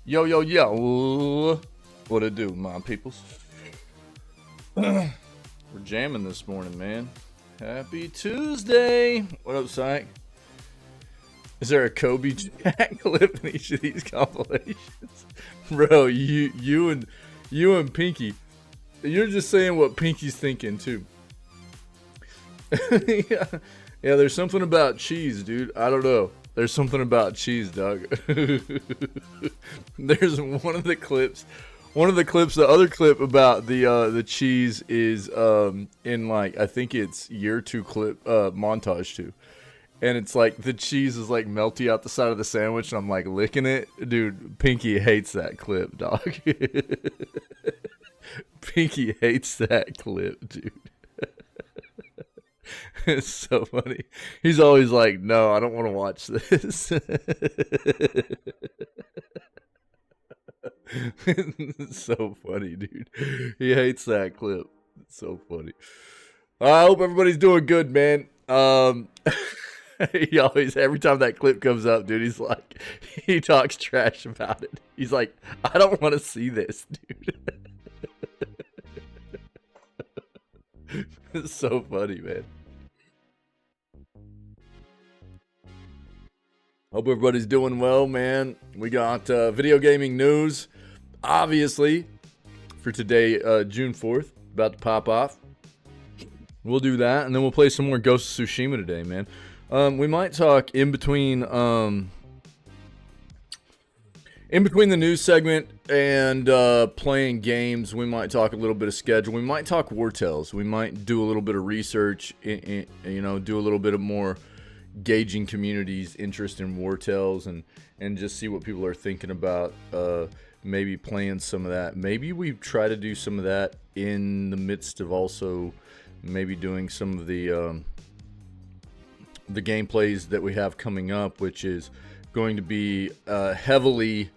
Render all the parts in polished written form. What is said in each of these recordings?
Yo, yo, yo. What it do, my peoples? We're jamming this morning, man. Happy Tuesday. What up, Psych? Is there a Kobe Jack clip in each of these compilations? Bro, you and Pinky. You're just saying what Pinky's thinking, too. Yeah, there's something about cheese, dude. I don't know. There's something about cheese, dog. There's one of the clips, the other clip about the cheese is in like, I think it's year 2 clip montage 2. And it's like the cheese is like melty out the side of the sandwich and I'm like licking it. Dude, Pinky hates that clip, dog. Pinky hates that clip, dude. It's so funny. He's always like, no, I don't want to watch this. It's so funny, dude. He hates that clip. It's so funny. I hope everybody's doing good, man. He always, every time that clip comes up, dude, he's like, he talks trash about it. He's like, I don't want to see this, dude. It's so funny, man. Hope everybody's doing well, man. We got video gaming news, obviously, for today, June 4th, about to pop off. We'll do that, and then we'll play some more Ghost of Tsushima today, man. We might talk in between the news segment and playing games. We might talk a little bit of schedule. We might talk War Tales. We might do a little bit of research, do a little bit of more gauging community's interest in War Tales and just see what people are thinking about, maybe playing some of that. Maybe we try to do some of that in the midst of also maybe doing some of the gameplays that we have coming up, which is going to be heavily,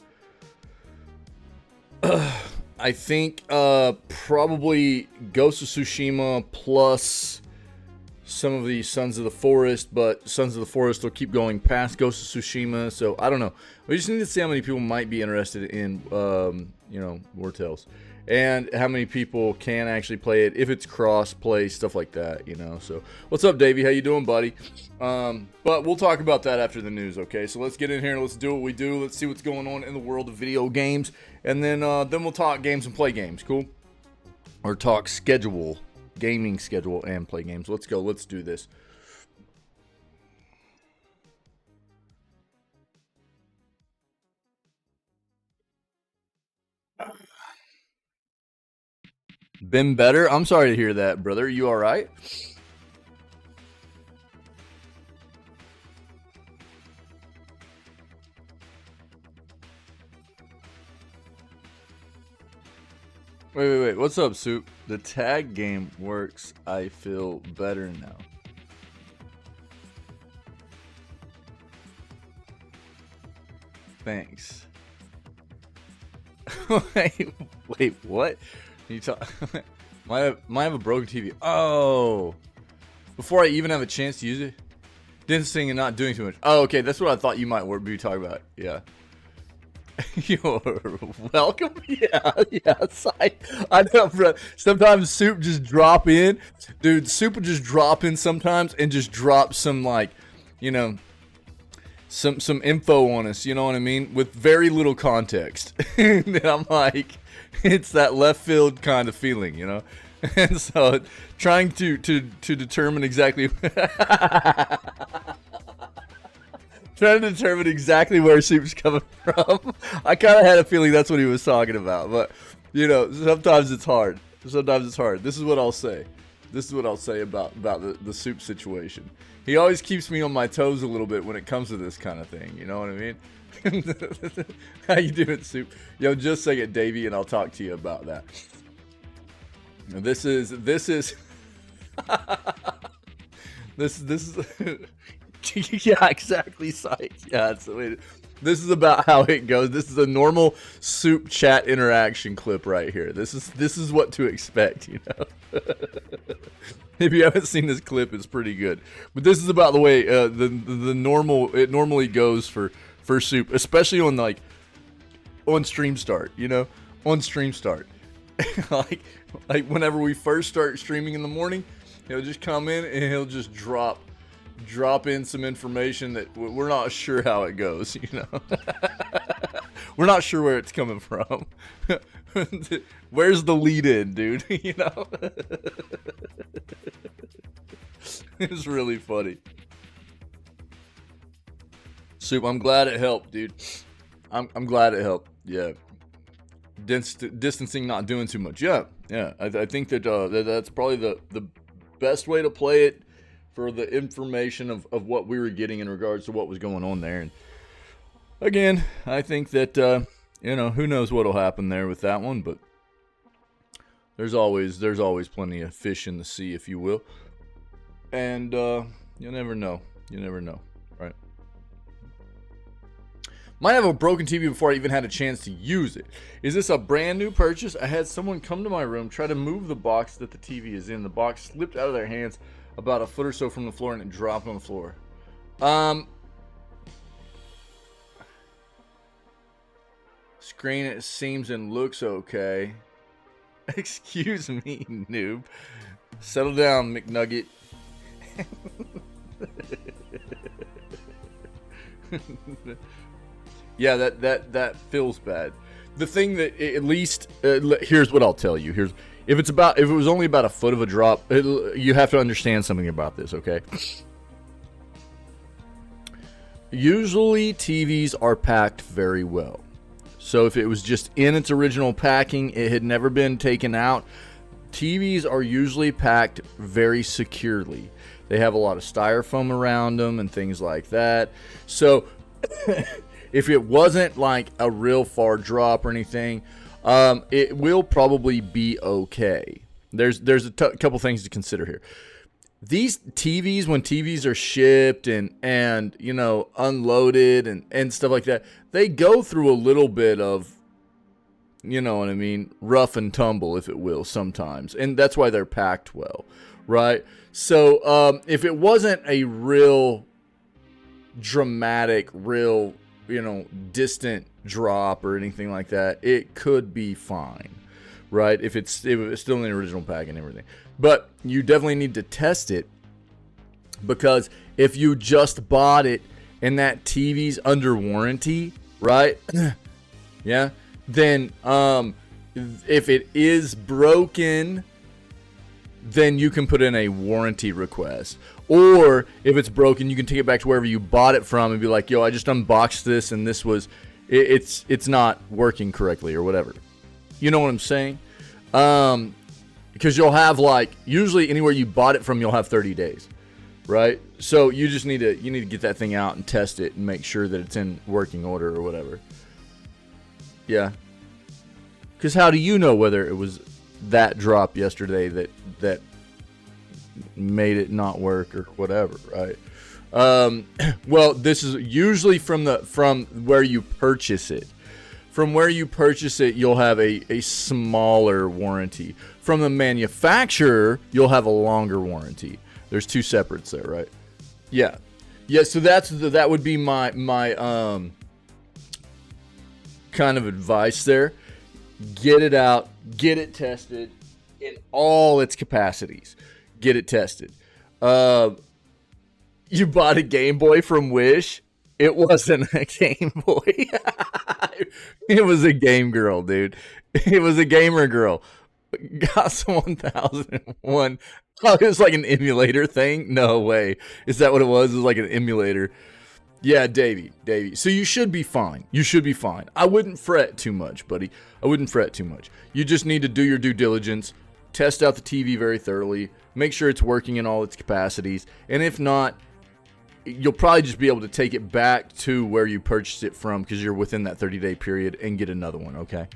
I think, probably Ghost of Tsushima plus some of the Sons of the Forest, but Sons of the Forest will keep going past Ghost of Tsushima, so I don't know. We just need to see how many people might be interested in, War Tales, and how many people can actually play it, if it's cross-play, stuff like that, so. What's up, Davey? How you doing, buddy? But we'll talk about that after the news, okay? So let's get in here, let's do what we do, let's see what's going on in the world of video games, and then we'll talk games and play games, cool? Or talk schedule. Gaming schedule and play games. Let's go. Let's do this. Been better? I'm sorry to hear that, brother. You all right? Wait. What's up, Soup? The tag game works. I feel better now. Thanks. wait, what? You talk? might have a broken TV. Oh, before I even have a chance to use it, dancing and not doing too much. Oh, okay, that's what I thought you might be talking about. Yeah. You're welcome. Yeah. I know, bro. Sometimes Soup just drop in. Dude, Soup will just drop in sometimes and just drop some, like, some info on us, you know what I mean? With very little context. And I'm like, it's that left field kind of feeling, And so trying to determine exactly trying to determine exactly where Soup's coming from. I kind of had a feeling that's what he was talking about, but sometimes it's hard. This is what I'll say. About the Soup situation. He always keeps me on my toes a little bit when it comes to this kind of thing. You know what I mean? How you doing, Soup? Yo, just a second, Davey, and I'll talk to you about that. This is yeah, exactly, Sight. Yeah, this is about how it goes. This is a normal Soup chat interaction clip right here. This is what to expect, If you haven't seen this clip, it's pretty good. But this is about the way it normally goes for Soup, especially on like on stream start, you know, on stream start. like whenever we first start streaming in the morning, he'll just come in and he'll just drop in some information that we're not sure how it goes, you know. We're not sure where it's coming from. Where's the lead in, dude? You know. It's really funny. Soup, I'm glad it helped, dude. I'm glad it helped. Yeah. Distancing, not doing too much. Yeah. I think that that's probably the best way to play it for the information of what we were getting in regards to what was going on there. And again, I think that you know, who knows what'll happen there with that one, but there's always plenty of fish in the sea, if you will. And you never know. You never know, right? Might have a broken TV before I even had a chance to use it. Is this a brand new purchase? I had someone come to my room, try to move the box that the TV is in. The box slipped out of their hands about a foot or so from the floor and it dropped on the floor. Screen, it seems and looks okay. Excuse me, noob. Settle down, McNugget. Yeah, that feels bad. The thing that, at least, here's what I'll tell you. If it was only about a foot of a drop, you have to understand something about this, okay? Usually TVs are packed very well. So if it was just in its original packing, it had never been taken out, TVs are usually packed very securely. They have a lot of styrofoam around them and things like that. So if it wasn't like a real far drop or anything, it will probably be okay. There's a couple things to consider here. These TVs, when TVs are shipped and you know, unloaded and stuff like that, they go through a little bit of, you know what I mean, rough and tumble, if it will, sometimes. And that's why they're packed well, right? So if it wasn't a real dramatic, real, you know, distant drop or anything like that, it could be fine, right? If it's still in the original pack and everything. But you definitely need to test it, because if you just bought it and that TV's under warranty, right? Yeah. Then if it is broken, then you can put in a warranty request. Or if it's broken, you can take it back to wherever you bought it from and be like, yo, I just unboxed this and this was, it's not working correctly or whatever. You know what I'm saying? Because you'll have, like, usually anywhere you bought it from, you'll have 30 days, right? So you just need to get that thing out and test it and make sure that it's in working order or whatever. Yeah. Because how do you know whether it was that drop yesterday that made it not work or whatever, right? Well, this is usually from where you purchase it. From where you purchase it, you'll have a smaller warranty. From the manufacturer, you'll have a longer warranty. There's two separates there, right? Yeah. Yeah, so that would be my kind of advice there. Get it out, get it tested in all its capacities. Get it tested. You bought a Game Boy from Wish? It wasn't a Game Boy. It was a game girl, dude. It was a gamer girl. Got some 1001. Oh, it was like an emulator thing? No way. Is that what it was? It was like an emulator. Yeah, Davey. So you should be fine. You should be fine. I wouldn't fret too much, buddy. I wouldn't fret too much. You just need to do your due diligence. Test out the TV very thoroughly. Make sure it's working in all its capacities. And if not, you'll probably just be able to take it back to where you purchased it from, because you're within that 30-day period, and get another one, okay?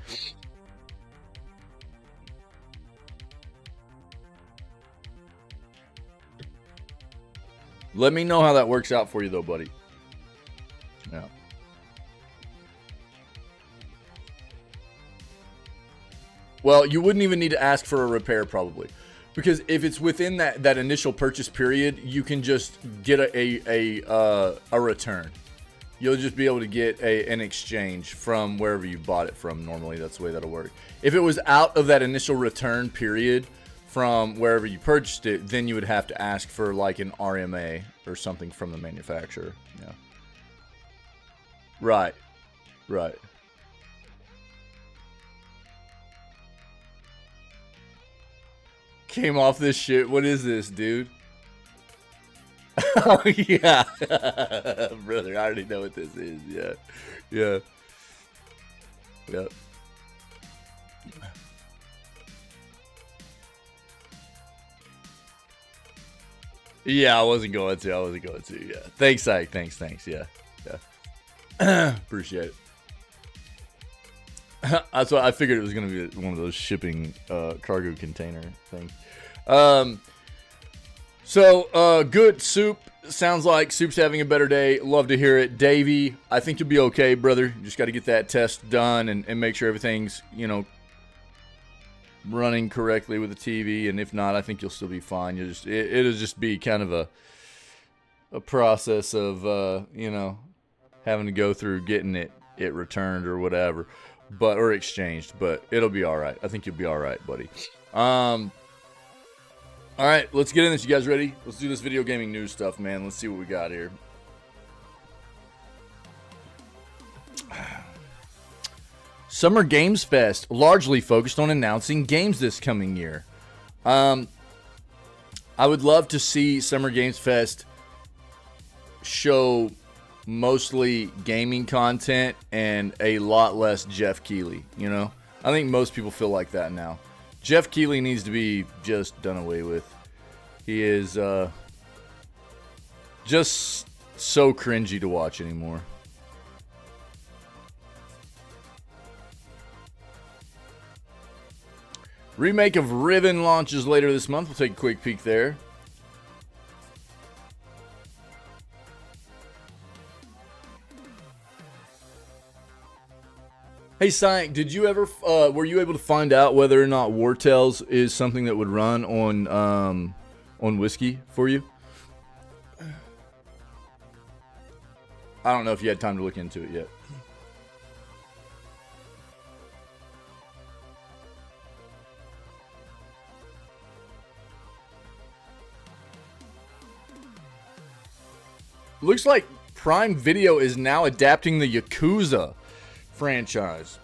Let me know how that works out for you, though, buddy. Yeah. Well, you wouldn't even need to ask for a repair, probably. Because if it's within that initial purchase period, you can just get a return. You'll just be able to get an exchange from wherever you bought it from. Normally, that's the way that'll work. If it was out of that initial return period from wherever you purchased it, then you would have to ask for like an RMA or something from the manufacturer. Yeah. Right. Right. Came off this shit. What is this, dude? Oh, yeah. Brother, I already know what this is. Yeah. Yeah. Yep. Yeah, I wasn't going to. Yeah. Thanks, Ike. Thanks. Yeah. Yeah. Appreciate it. That's why I figured it was going to be one of those shipping cargo container things. So, good, Soup. Sounds like Soup's having a better day. Love to hear it. Davey, I think you'll be okay, brother. You just got to get that test done and make sure everything's, you know, running correctly with the TV. And if not, I think you'll still be fine. It'll just be kind of a process of, you know, having to go through getting it returned or whatever, or exchanged. But it'll be all right. I think you'll be all right, buddy. All right, let's get in this. You guys ready? Let's do this video gaming news stuff, man. Let's see what we got here. Summer Games Fest, largely focused on announcing games this coming year. I would love to see Summer Games Fest show mostly gaming content and a lot less Jeff Keighley, you know? I think most people feel like that now. Jeff Keighley needs to be just done away with. He is just so cringy to watch anymore. Remake of Riven launches later this month. We'll take a quick peek there. Hey, Syank, did you ever, were you able to find out whether or not Wartels is something that would run on whiskey for you? I don't know if you had time to look into it yet. Looks like Prime Video is now adapting the Yakuza franchise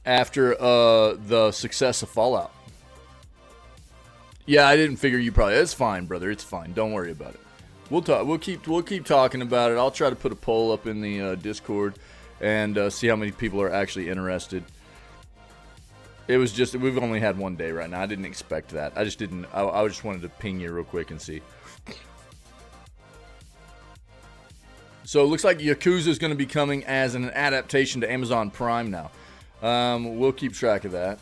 after the success of Fallout. Yeah, I didn't figure you probably. It's fine, brother. It's fine. Don't worry about it. We'll talk. We'll keep talking about it. I'll try to put a poll up in the Discord and see how many people are actually interested. It was just we've only had one day right now. I didn't expect that. I just didn't. I just wanted to ping you real quick and see. So it looks like Yakuza is going to be coming as an adaptation to Amazon Prime now. We'll keep track of that.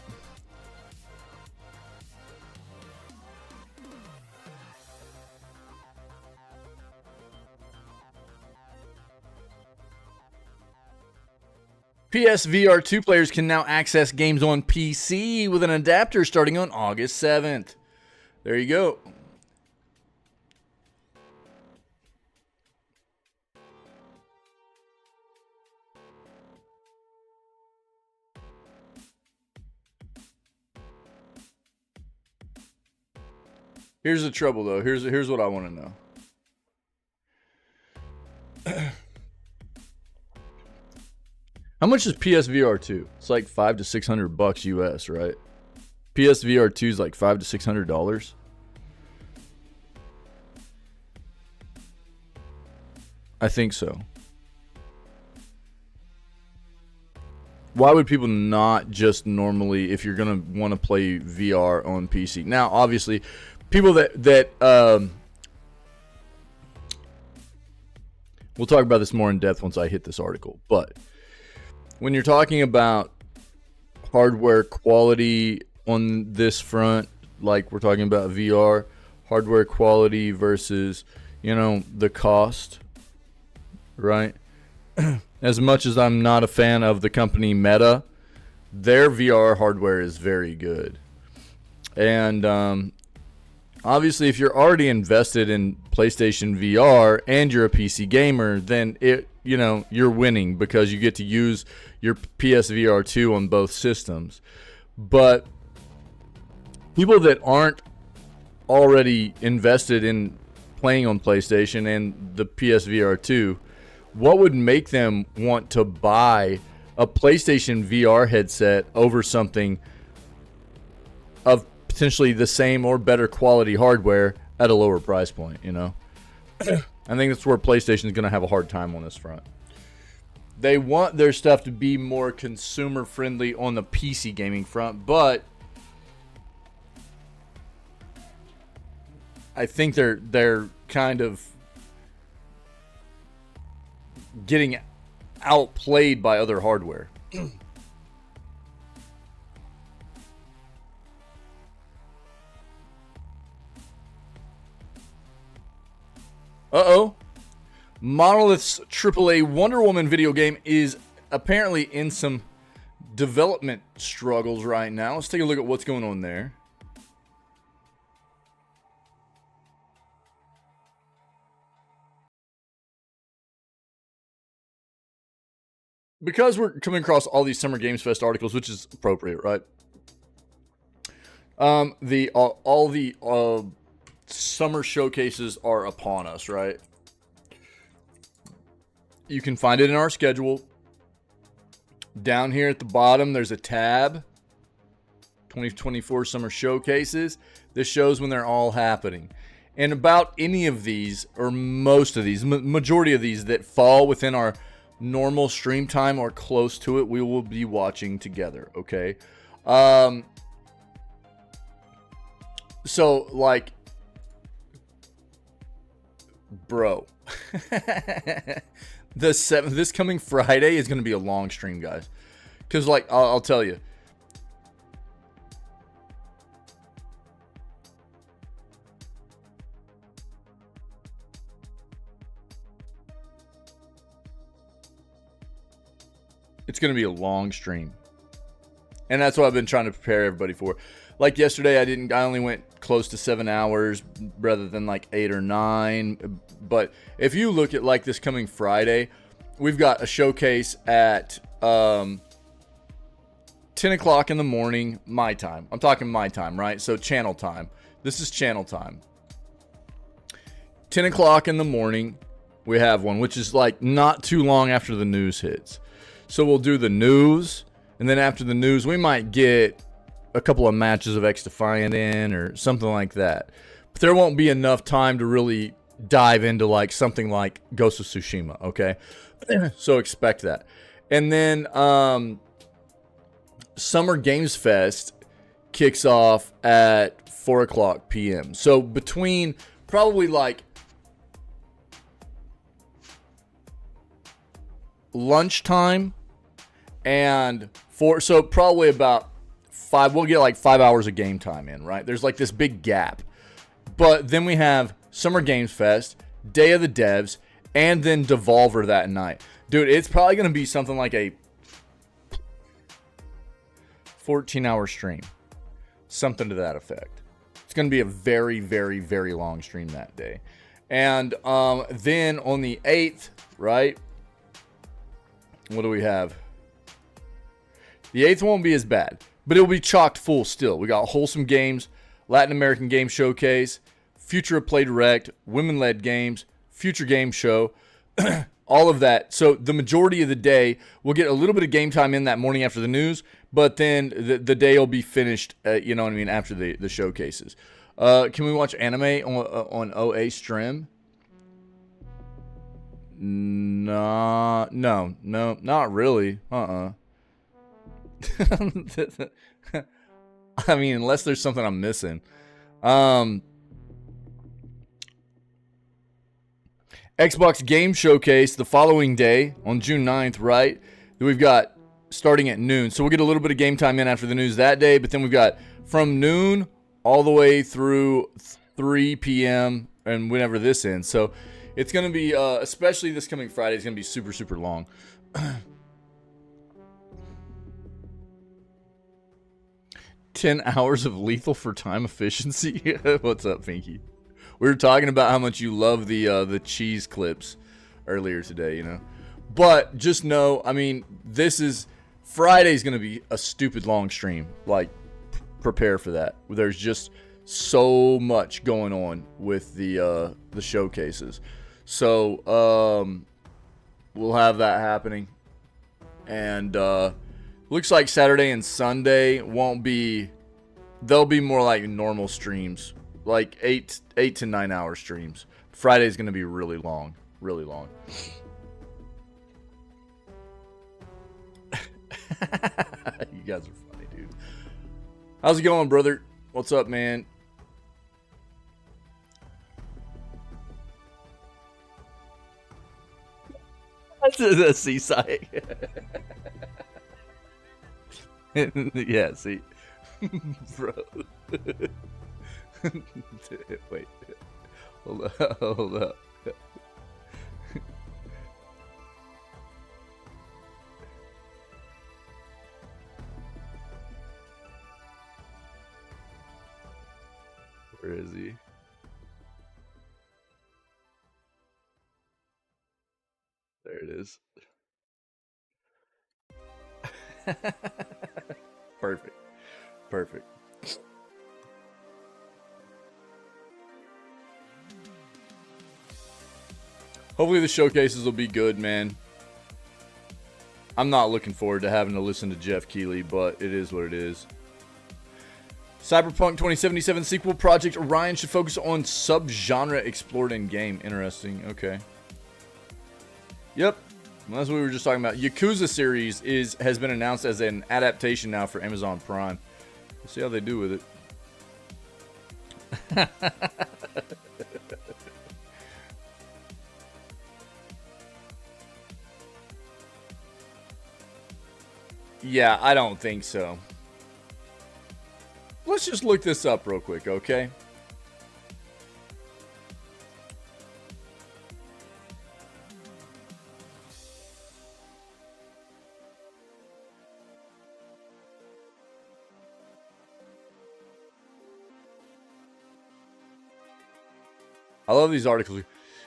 PSVR 2 players can now access games on PC with an adapter starting on August 7th. There you go. Here's the trouble, though. Here's what I want to know. How much is PSVR 2? It's like $500 to $600 US, right? PSVR 2 is like $500 to $600. I think so. Why would people not just normally, if you're gonna want to play VR on PC? Now, obviously, people that we'll talk about this more in depth once I hit this article. But when you're talking about hardware quality on this front, like we're talking about VR, hardware quality versus, you know, the cost, right? As much as I'm not a fan of the company Meta, their VR hardware is very good. And Obviously, if you're already invested in PlayStation VR and you're a PC gamer, then you're winning because you get to use your PSVR 2 on both systems. But people that aren't already invested in playing on PlayStation and the PSVR 2, what would make them want to buy a PlayStation VR headset over something of potentially the same or better quality hardware at a lower price point, I think that's where PlayStation is going to have a hard time on this front. They want their stuff to be more consumer friendly on the PC gaming front, but I think they're kind of getting outplayed by other hardware. Uh-oh. Monolith's AAA Wonder Woman video game is apparently in some development struggles right now. Let's take a look at what's going on there. Because we're coming across all these Summer Games Fest articles, which is appropriate, right? All the summer showcases are upon us, right? You can find it in our schedule. Down here at the bottom, there's a tab. 2024 Summer Showcases. This shows when they're all happening. And about any of these, or most of these, majority of these that fall within our normal stream time or close to it, we will be watching together, okay? So, like, bro. This coming Friday is going to be a long stream, guys. Because, like, I'll tell you. It's going to be a long stream. And that's what I've been trying to prepare everybody for. Like yesterday, I only went close to 7 hours rather than like 8 or 9. But if you look at like this coming Friday, we've got a showcase at 10 o'clock in the morning, my time. I'm talking my time, right? So channel time. This is channel time. 10 o'clock in the morning, we have one, which is like not too long after the news hits. So we'll do the news, and then after the news, we might get a couple of matches of X Defiant in or something like that. But there won't be enough time to really dive into like something like Ghost of Tsushima, okay? So expect that. And then Summer Games Fest kicks off at 4 o'clock p.m. So between probably like lunchtime and 4, so probably about 5, we'll get like 5 hours of game time in, right? There's like this big gap. But then we have Summer Games Fest, Day of the Devs, and then Devolver that night. Dude, it's probably going to be something like a 14-hour stream. Something to that effect. It's going to be a very, very, very long stream that day. And then on the 8th, right? What do we have? The 8th won't be as bad, but it'll be chocked full still. We got Wholesome Games, Latin American Game Showcase, Future of Play Direct, Women-Led Games, Future Game Show, all of that. So the majority of the day, we'll get a little bit of game time in that morning after the news, but then the day will be finished, you know what I mean, after the showcases. Can we watch anime on OA stream? No, not really. I mean, unless there's something I'm missing. Xbox Game Showcase the following day on June 9th, right? We've got starting at noon. So we'll get a little bit of game time in after the news that day, but then we've got from noon all the way through 3 p.m. and whenever this ends. So it's going to be, especially this coming Friday, it's going to be super, super long. 10 hours of lethal for time efficiency. What's up, Finky? We were talking about how much you love the cheese clips earlier today, you know. But just know, I mean, Friday's gonna be a stupid long stream. Like, prepare for that. There's just so much going on with the showcases. So we'll have that happening, and looks like Saturday and Sunday won't be. They'll be more like normal streams, like 8 to 9 hour streams. Friday's gonna be really long, really long. You guys are funny, dude. How's it going, brother? What's up, man? That's the seaside. Yeah, see. Bro. Wait. Hold up. Hold up. Where is he? There it is. Perfect. Perfect. Hopefully the showcases will be good, man. I'm not looking forward to having to listen to Jeff Keighley, but it is what it is. Cyberpunk 2077 sequel project Orion should focus on sub-genre explored in game. Interesting. Okay. Yep. Well, that's what we were just talking about. Yakuza series has been announced as an adaptation now for Amazon Prime. We'll see how they do with it. Yeah, I don't think so. Let's just look this up real quick, okay? I love these articles.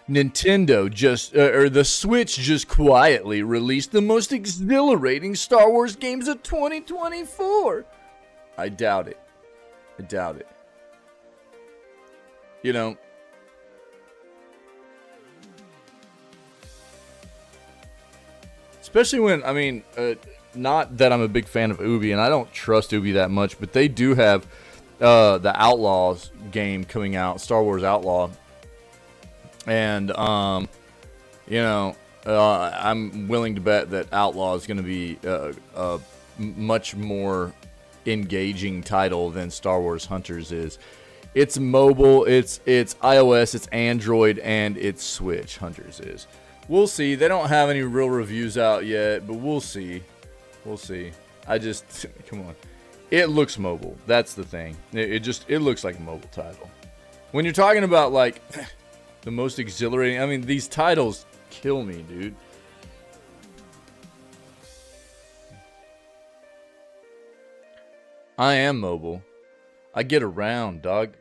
Nintendo or the Switch just quietly released the most exhilarating Star Wars games of 2024. I doubt it. I doubt it. You know, especially when, I mean, not that I'm a big fan of Ubi, and I don't trust Ubi that much, but they do have the Outlaws game coming out, Star Wars Outlaw. And, you know, I'm willing to bet that Outlaw is going to be a much more engaging title than Star Wars Hunters is. It's mobile, it's iOS, it's Android, and it's Switch. Hunters is. We'll see. They don't have any real reviews out yet, but we'll see. We'll see. Come on. It looks mobile. That's the thing. It looks like a mobile title. When you're talking about, like, the most exhilarating, I mean, these titles kill me, dude. I am mobile. I get around, dog.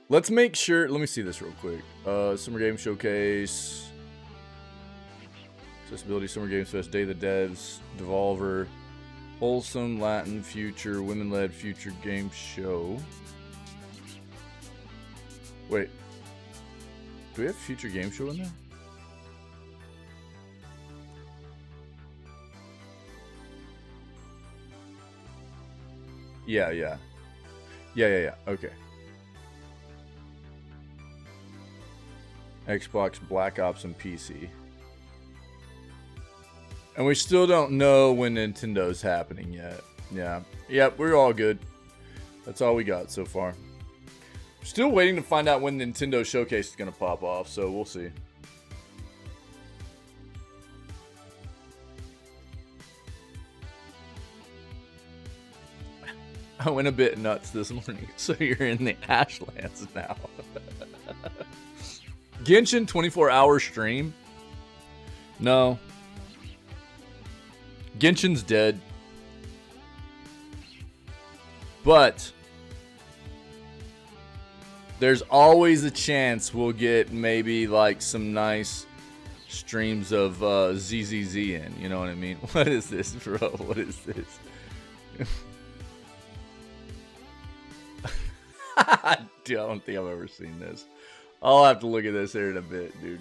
Let's make sure. Let me see this real quick. Summer Game Showcase. Accessibility Summer Games Fest. Day of the Devs. Devolver. Wholesome Latin Future. Women-led Future Game Show. Wait. Do we have Future Game Show in there? Yeah. Okay. Xbox, Black Ops, and PC. And we still don't know when Nintendo's happening yet. Yeah. Yep, we're all good. That's all we got so far. Still waiting to find out when Nintendo Showcase is going to pop off, so we'll see. I went a bit nuts this morning, so you're in the Ashlands now. Genshin 24-hour stream? No. Genshin's dead. But there's always a chance we'll get maybe like some nice streams of ZZZ in. You know what I mean? What is this, bro? What is this? I don't think I've ever seen this. I'll have to look at this here in a bit, dude.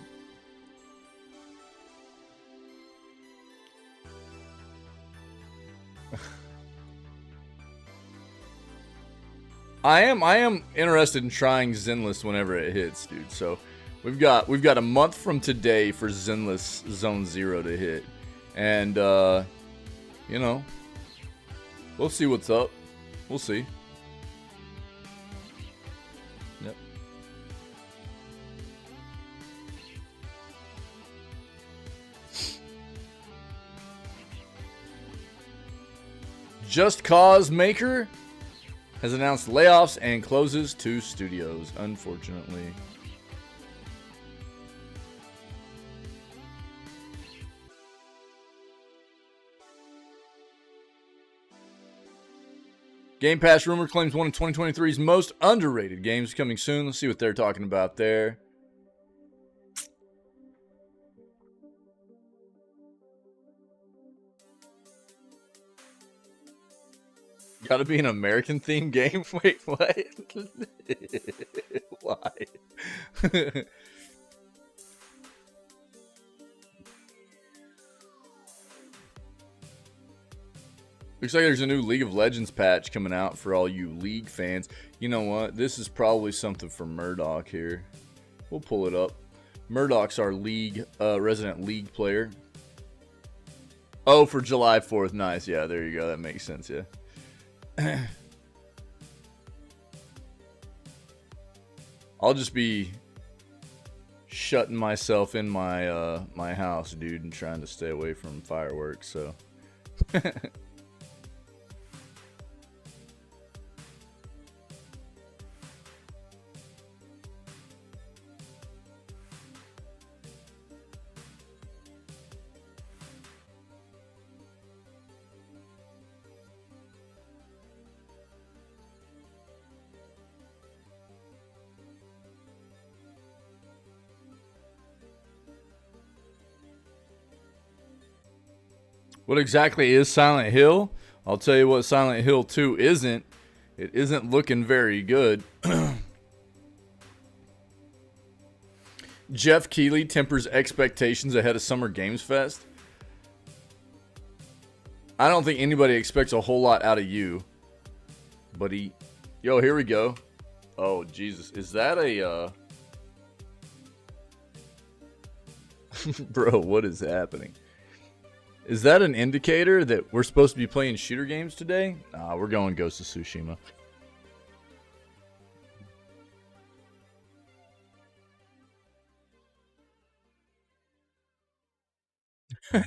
I am interested in trying Zenless whenever it hits, dude. So we've got a month from today for Zenless Zone 0 to hit. And you know, we'll see what's up. We'll see. Yep. Just Cause Maker has announced layoffs and closes 2 studios, unfortunately. Game Pass rumor claims one of 2023's most underrated games coming soon. Let's see what they're talking about there. Gotta be an American themed game? Wait, what? Why? Looks like there's a new League of Legends patch coming out for all you League fans. You know what? This is probably something for Murdoch here. We'll pull it up. Murdoch's our League, resident League player. Oh, for July 4th. Nice. Yeah, there you go. That makes sense, yeah. I'll just be shutting myself in my my house, dude, and trying to stay away from fireworks, so. What exactly is Silent Hill? I'll tell you what Silent Hill 2 isn't. It isn't looking very good. Jeff Keighley tempers expectations ahead of Summer Games Fest. I don't think anybody expects a whole lot out of you. But yo, here we go. Oh, Jesus. Is that a... Bro, what is happening? Is that an indicator that we're supposed to be playing shooter games today? Nah, we're going Ghost of Tsushima.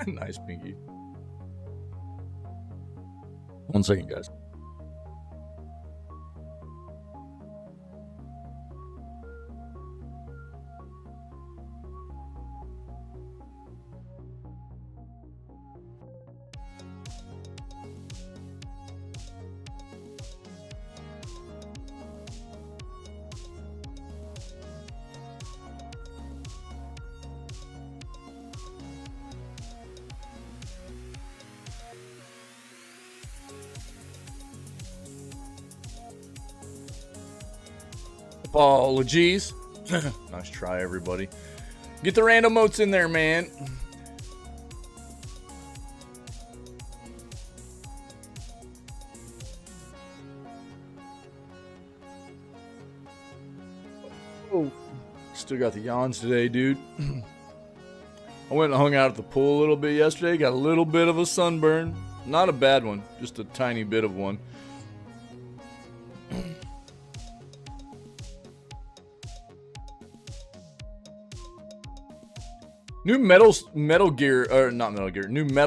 Nice, Pinky. 1 second, guys. Apologies. Nice try, everybody. Get the random motes in there, man. Oh, still got the yawns today, dude. I went and hung out at the pool a little bit yesterday. Got a little bit of a sunburn. Not a bad one, just a tiny bit of one. New Metal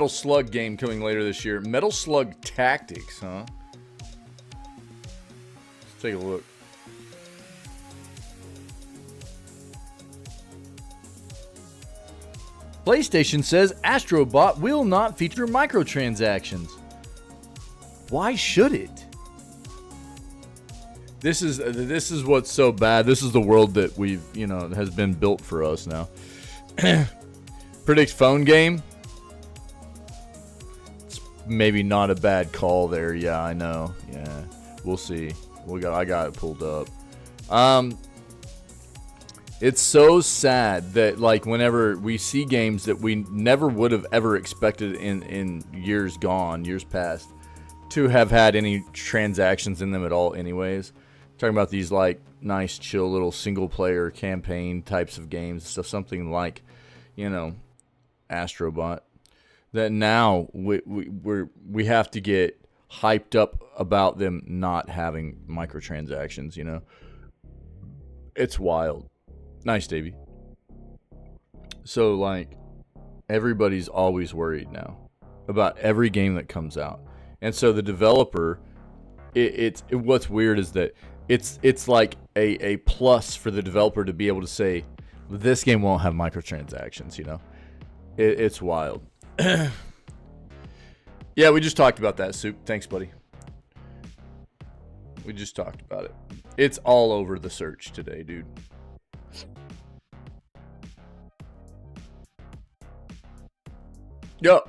Slug game coming later this year. Metal Slug Tactics, huh? Take a look. PlayStation says Astrobot will not feature microtransactions. Why should it? This is what's so bad. This is the world that we've, has been built for us now. Predicts phone game. It's maybe not a bad call there. Yeah, I know. Yeah, we'll see. I got it pulled up. It's so sad that, like, whenever we see games that we never would have ever expected in years past, to have had any transactions in them at all anyways. Talking about these, like, nice, chill little single-player campaign types of games, stuff, something like, Astrobot. That now we have to get hyped up about them not having microtransactions, It's wild. Nice, Davey. So, like, everybody's always worried now about every game that comes out. And so the developer, what's weird is that it's like a plus for the developer to be able to say, this game won't have microtransactions, It's wild. Yeah, we just talked about that, Soup. Thanks, buddy. We just talked about it. It's all over the search today, dude. Yo.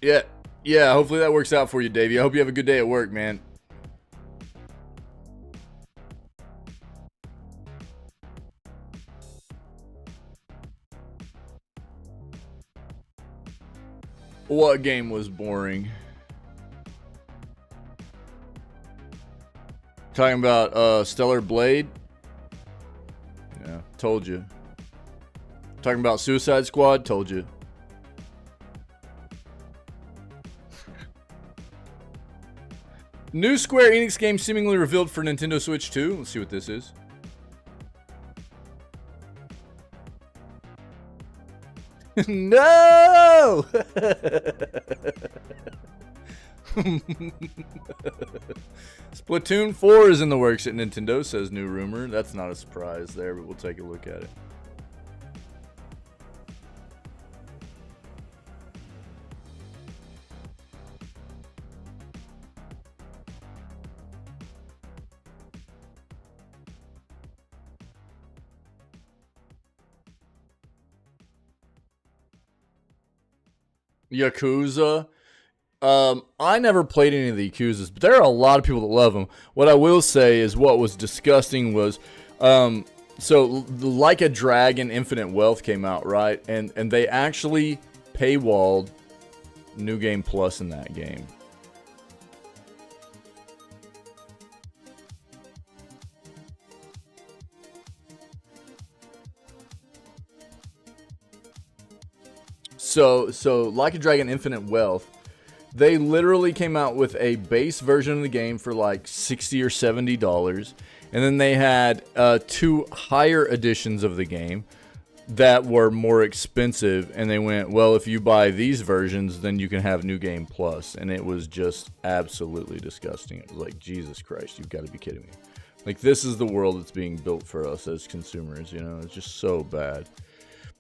Yeah, hopefully that works out for you, Davey. I hope you have a good day at work, man. What game was boring? Talking about Stellar Blade? Yeah, told you. Talking about Suicide Squad? Told you. New Square Enix game seemingly revealed for Nintendo Switch 2. Let's see what this is. No! Splatoon 4 is in the works at Nintendo, says new rumor. That's not a surprise there, but we'll take a look at it. Yakuza. I never played any of the Yakuzas, but there are a lot of people that love them. What I will say is what was disgusting was, so Like a Dragon Infinite Wealth came out, right? And they actually paywalled New Game Plus in that game. So Like a Dragon Infinite Wealth, they literally came out with a base version of the game for like $60 or $70, and then they had 2 higher editions of the game that were more expensive, and they went, well, if you buy these versions, then you can have New Game Plus, and it was just absolutely disgusting. It was like, Jesus Christ, you've got to be kidding me. Like, this is the world that's being built for us as consumers, It's just so bad.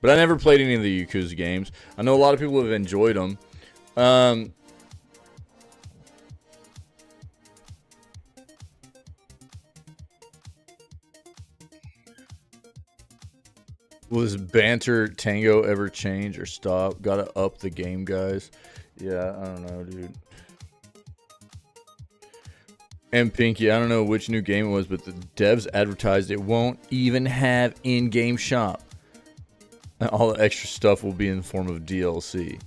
But I never played any of the Yakuza games. I know a lot of people have enjoyed them. Was Banter Tango ever change or stop? Gotta up the game, guys. Yeah, I don't know, dude. And Pinky, I don't know which new game it was, but the devs advertised it won't even have in-game shop. All the extra stuff will be in the form of DLC.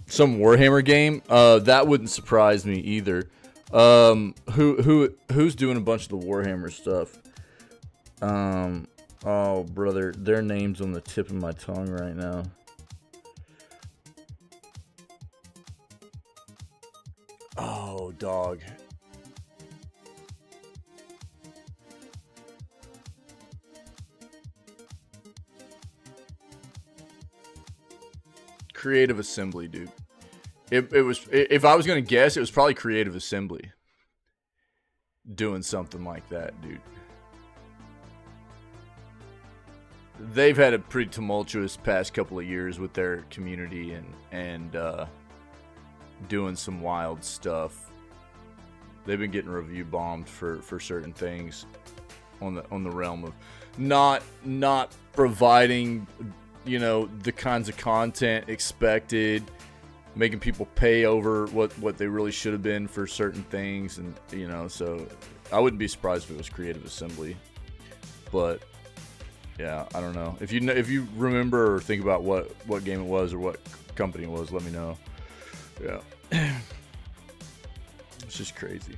Some Warhammer game? That wouldn't surprise me either. Who's doing a bunch of the Warhammer stuff? Oh, brother, their name's on the tip of my tongue right now. Oh, dog. Creative Assembly, dude. It was, if I was gonna guess, it was probably Creative Assembly. doing something like that, dude. They've had a pretty tumultuous past couple of years with their community and doing some wild stuff. They've been getting review bombed for certain things on the realm of not providing, you know, the kinds of content expected, making people pay over what they really should have been for certain things, and you know, so I wouldn't be surprised if it was Creative Assembly. But yeah, I don't know. If you remember or think about what game it was or what company it was, let me know. Yeah. It's just crazy.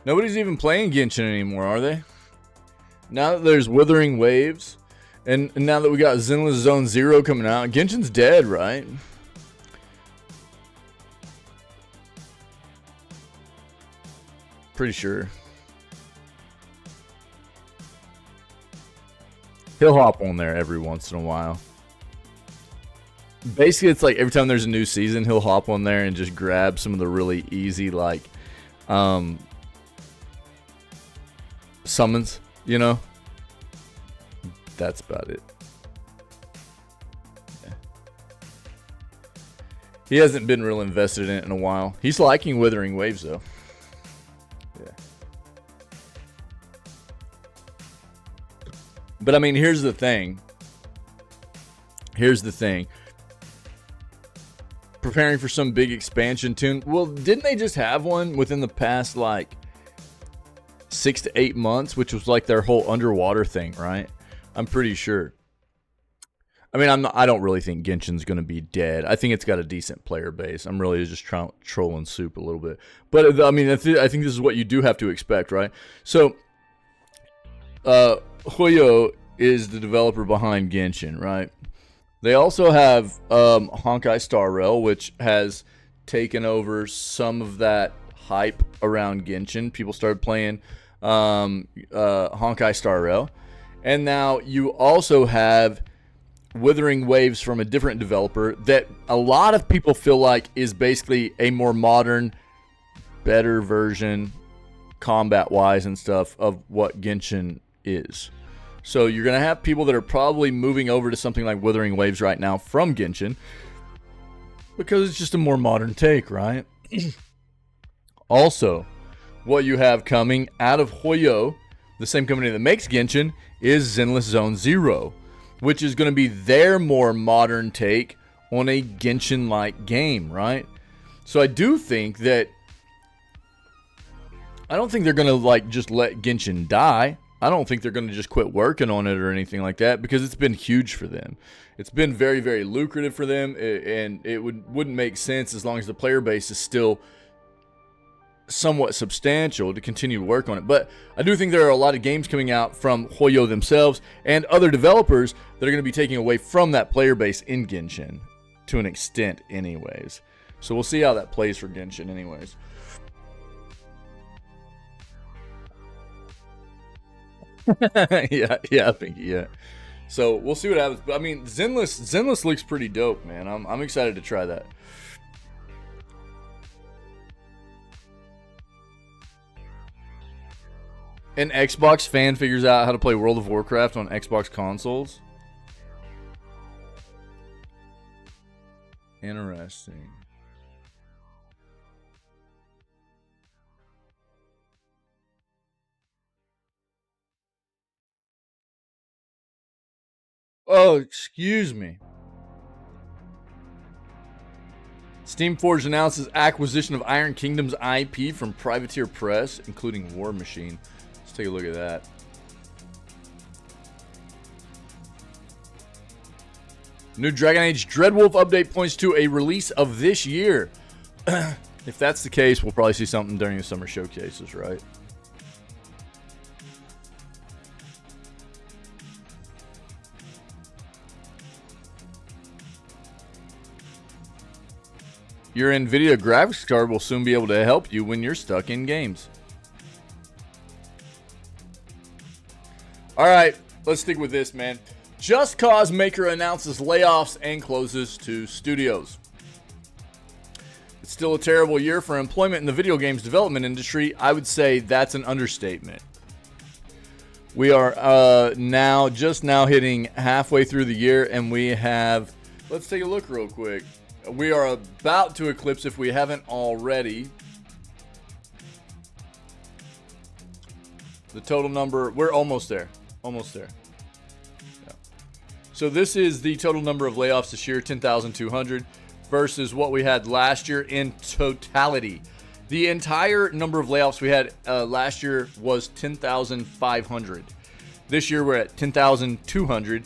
Nobody's even playing Genshin anymore, are they? Now that there's Withering Waves, and now that we got Zenless Zone Zero coming out, Genshin's dead, right? Pretty sure. He'll hop on there every once in a while. Basically, it's like every time there's a new season, he'll hop on there and just grab some of the really easy, like, summons, you know? That's about it. Yeah. He hasn't been real invested in it in a while. He's liking Withering Waves, though. Yeah. But, I mean, here's the thing. Preparing for some big expansion tune. Well, didn't they just have one within the past, like, 6 to 8 months, which was like their whole underwater thing, right? I'm pretty sure. I mean, I don't really think Genshin's going to be dead. I think it's got a decent player base. I'm really just trolling Soup a little bit. But, I mean, I think this is what you do have to expect, right? So, Hoyo is the developer behind Genshin, right? They also have Honkai Star Rail, which has taken over some of that hype around Genshin. People started playing Honkai Star Rail. And now you also have Withering Waves from a different developer that a lot of people feel like is basically a more modern, better version, combat-wise and stuff, of what Genshin is. So you're going to have people that are probably moving over to something like Withering Waves right now from Genshin because it's just a more modern take, right? Also, what you have coming out of Hoyo, the same company that makes Genshin, is Zenless Zone Zero, which is going to be their more modern take on a Genshin-like game, right? So I do think that... I don't think they're going to, like, just let Genshin die. I don't think they're going to just quit working on it or anything like that, because it's been huge for them. It's been very, very lucrative for them, and it wouldn't make sense as long as the player base is still somewhat substantial to continue to work on it. But I do think there are a lot of games coming out from Hoyo themselves and other developers that are going to be taking away from that player base in Genshin, to an extent anyways. So we'll see how that plays for Genshin anyways. yeah, I think, yeah. So we'll see what happens. But I mean, Zenless looks pretty dope, man. I'm excited to try that. An Xbox fan figures out how to play World of Warcraft on Xbox consoles. Interesting. Oh, excuse me. Steamforged announces acquisition of Iron Kingdom's IP from Privateer Press, including War Machine. Let's take a look at that. New Dragon Age Dreadwolf update points to a release of this year. If that's the case, we'll probably see something during the summer showcases, right? Your NVIDIA graphics card will soon be able to help you when you're stuck in games. All right, let's stick with this, man. Just Cause maker announces layoffs and closes 2 studios. It's still a terrible year for employment in the video games development industry. I would say that's an understatement. We are just now hitting halfway through the year, and we have, let's take a look real quick. We are about to eclipse, if we haven't already, the total number. We're almost there. Almost there. Yeah. So this is the total number of layoffs this year, 10,200, versus what we had last year in totality. The entire number of layoffs we had last year was 10,500. This year we're at 10,200,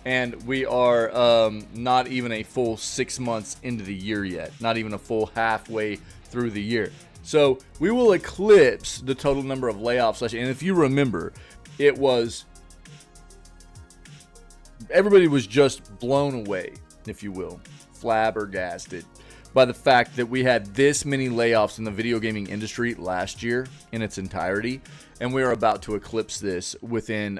and we are not even a full 6 months into the year yet. Not even a full halfway through the year. So we will eclipse the total number of layoffs last year. And if you remember, it was, everybody was just blown away, if you will, flabbergasted by the fact that we had this many layoffs in the video gaming industry last year in its entirety, and we are about to eclipse this within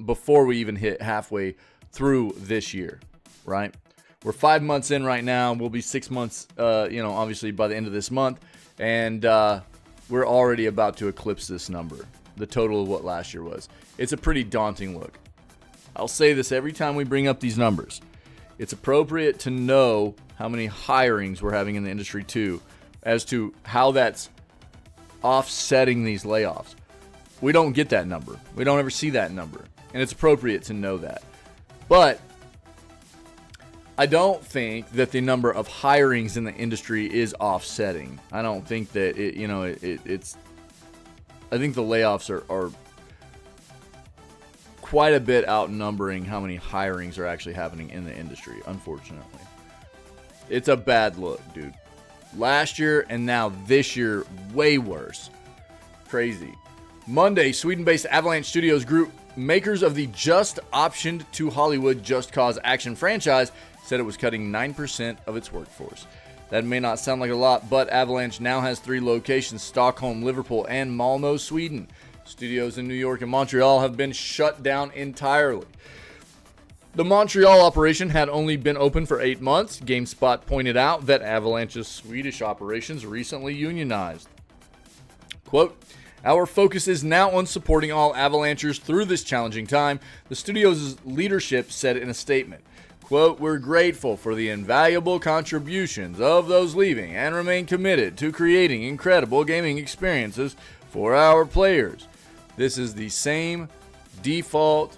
before we even hit halfway through this year, right? We're 5 months in right now. We'll be 6 months, obviously by the end of this month, and we're already about to eclipse this number, the total of what last year was. It's a pretty daunting look. I'll say this every time we bring up these numbers. It's appropriate to know how many hirings we're having in the industry too, as to how that's offsetting these layoffs. We don't get that number. We don't ever see that number. And it's appropriate to know that. But I don't think that the number of hirings in the industry is offsetting. I don't think that it's I think the layoffs are quite a bit outnumbering how many hirings are actually happening in the industry, unfortunately. It's a bad look, dude. Last year and now this year, way worse. Crazy. Monday, Sweden-based Avalanche Studios Group, makers of the just optioned to Hollywood Just Cause action franchise, said it was cutting 9% of its workforce. That may not sound like a lot, but Avalanche now has 3 locations: Stockholm, Liverpool, and Malmö, Sweden. Studios in New York and Montreal have been shut down entirely. The Montreal operation had only been open for 8 months. GameSpot pointed out that Avalanche's Swedish operations recently unionized. Quote, "Our focus is now on supporting all Avalanchers through this challenging time," the studio's leadership said in a statement. Quote, "We're grateful for the invaluable contributions of those leaving and remain committed to creating incredible gaming experiences for our players." This is the same default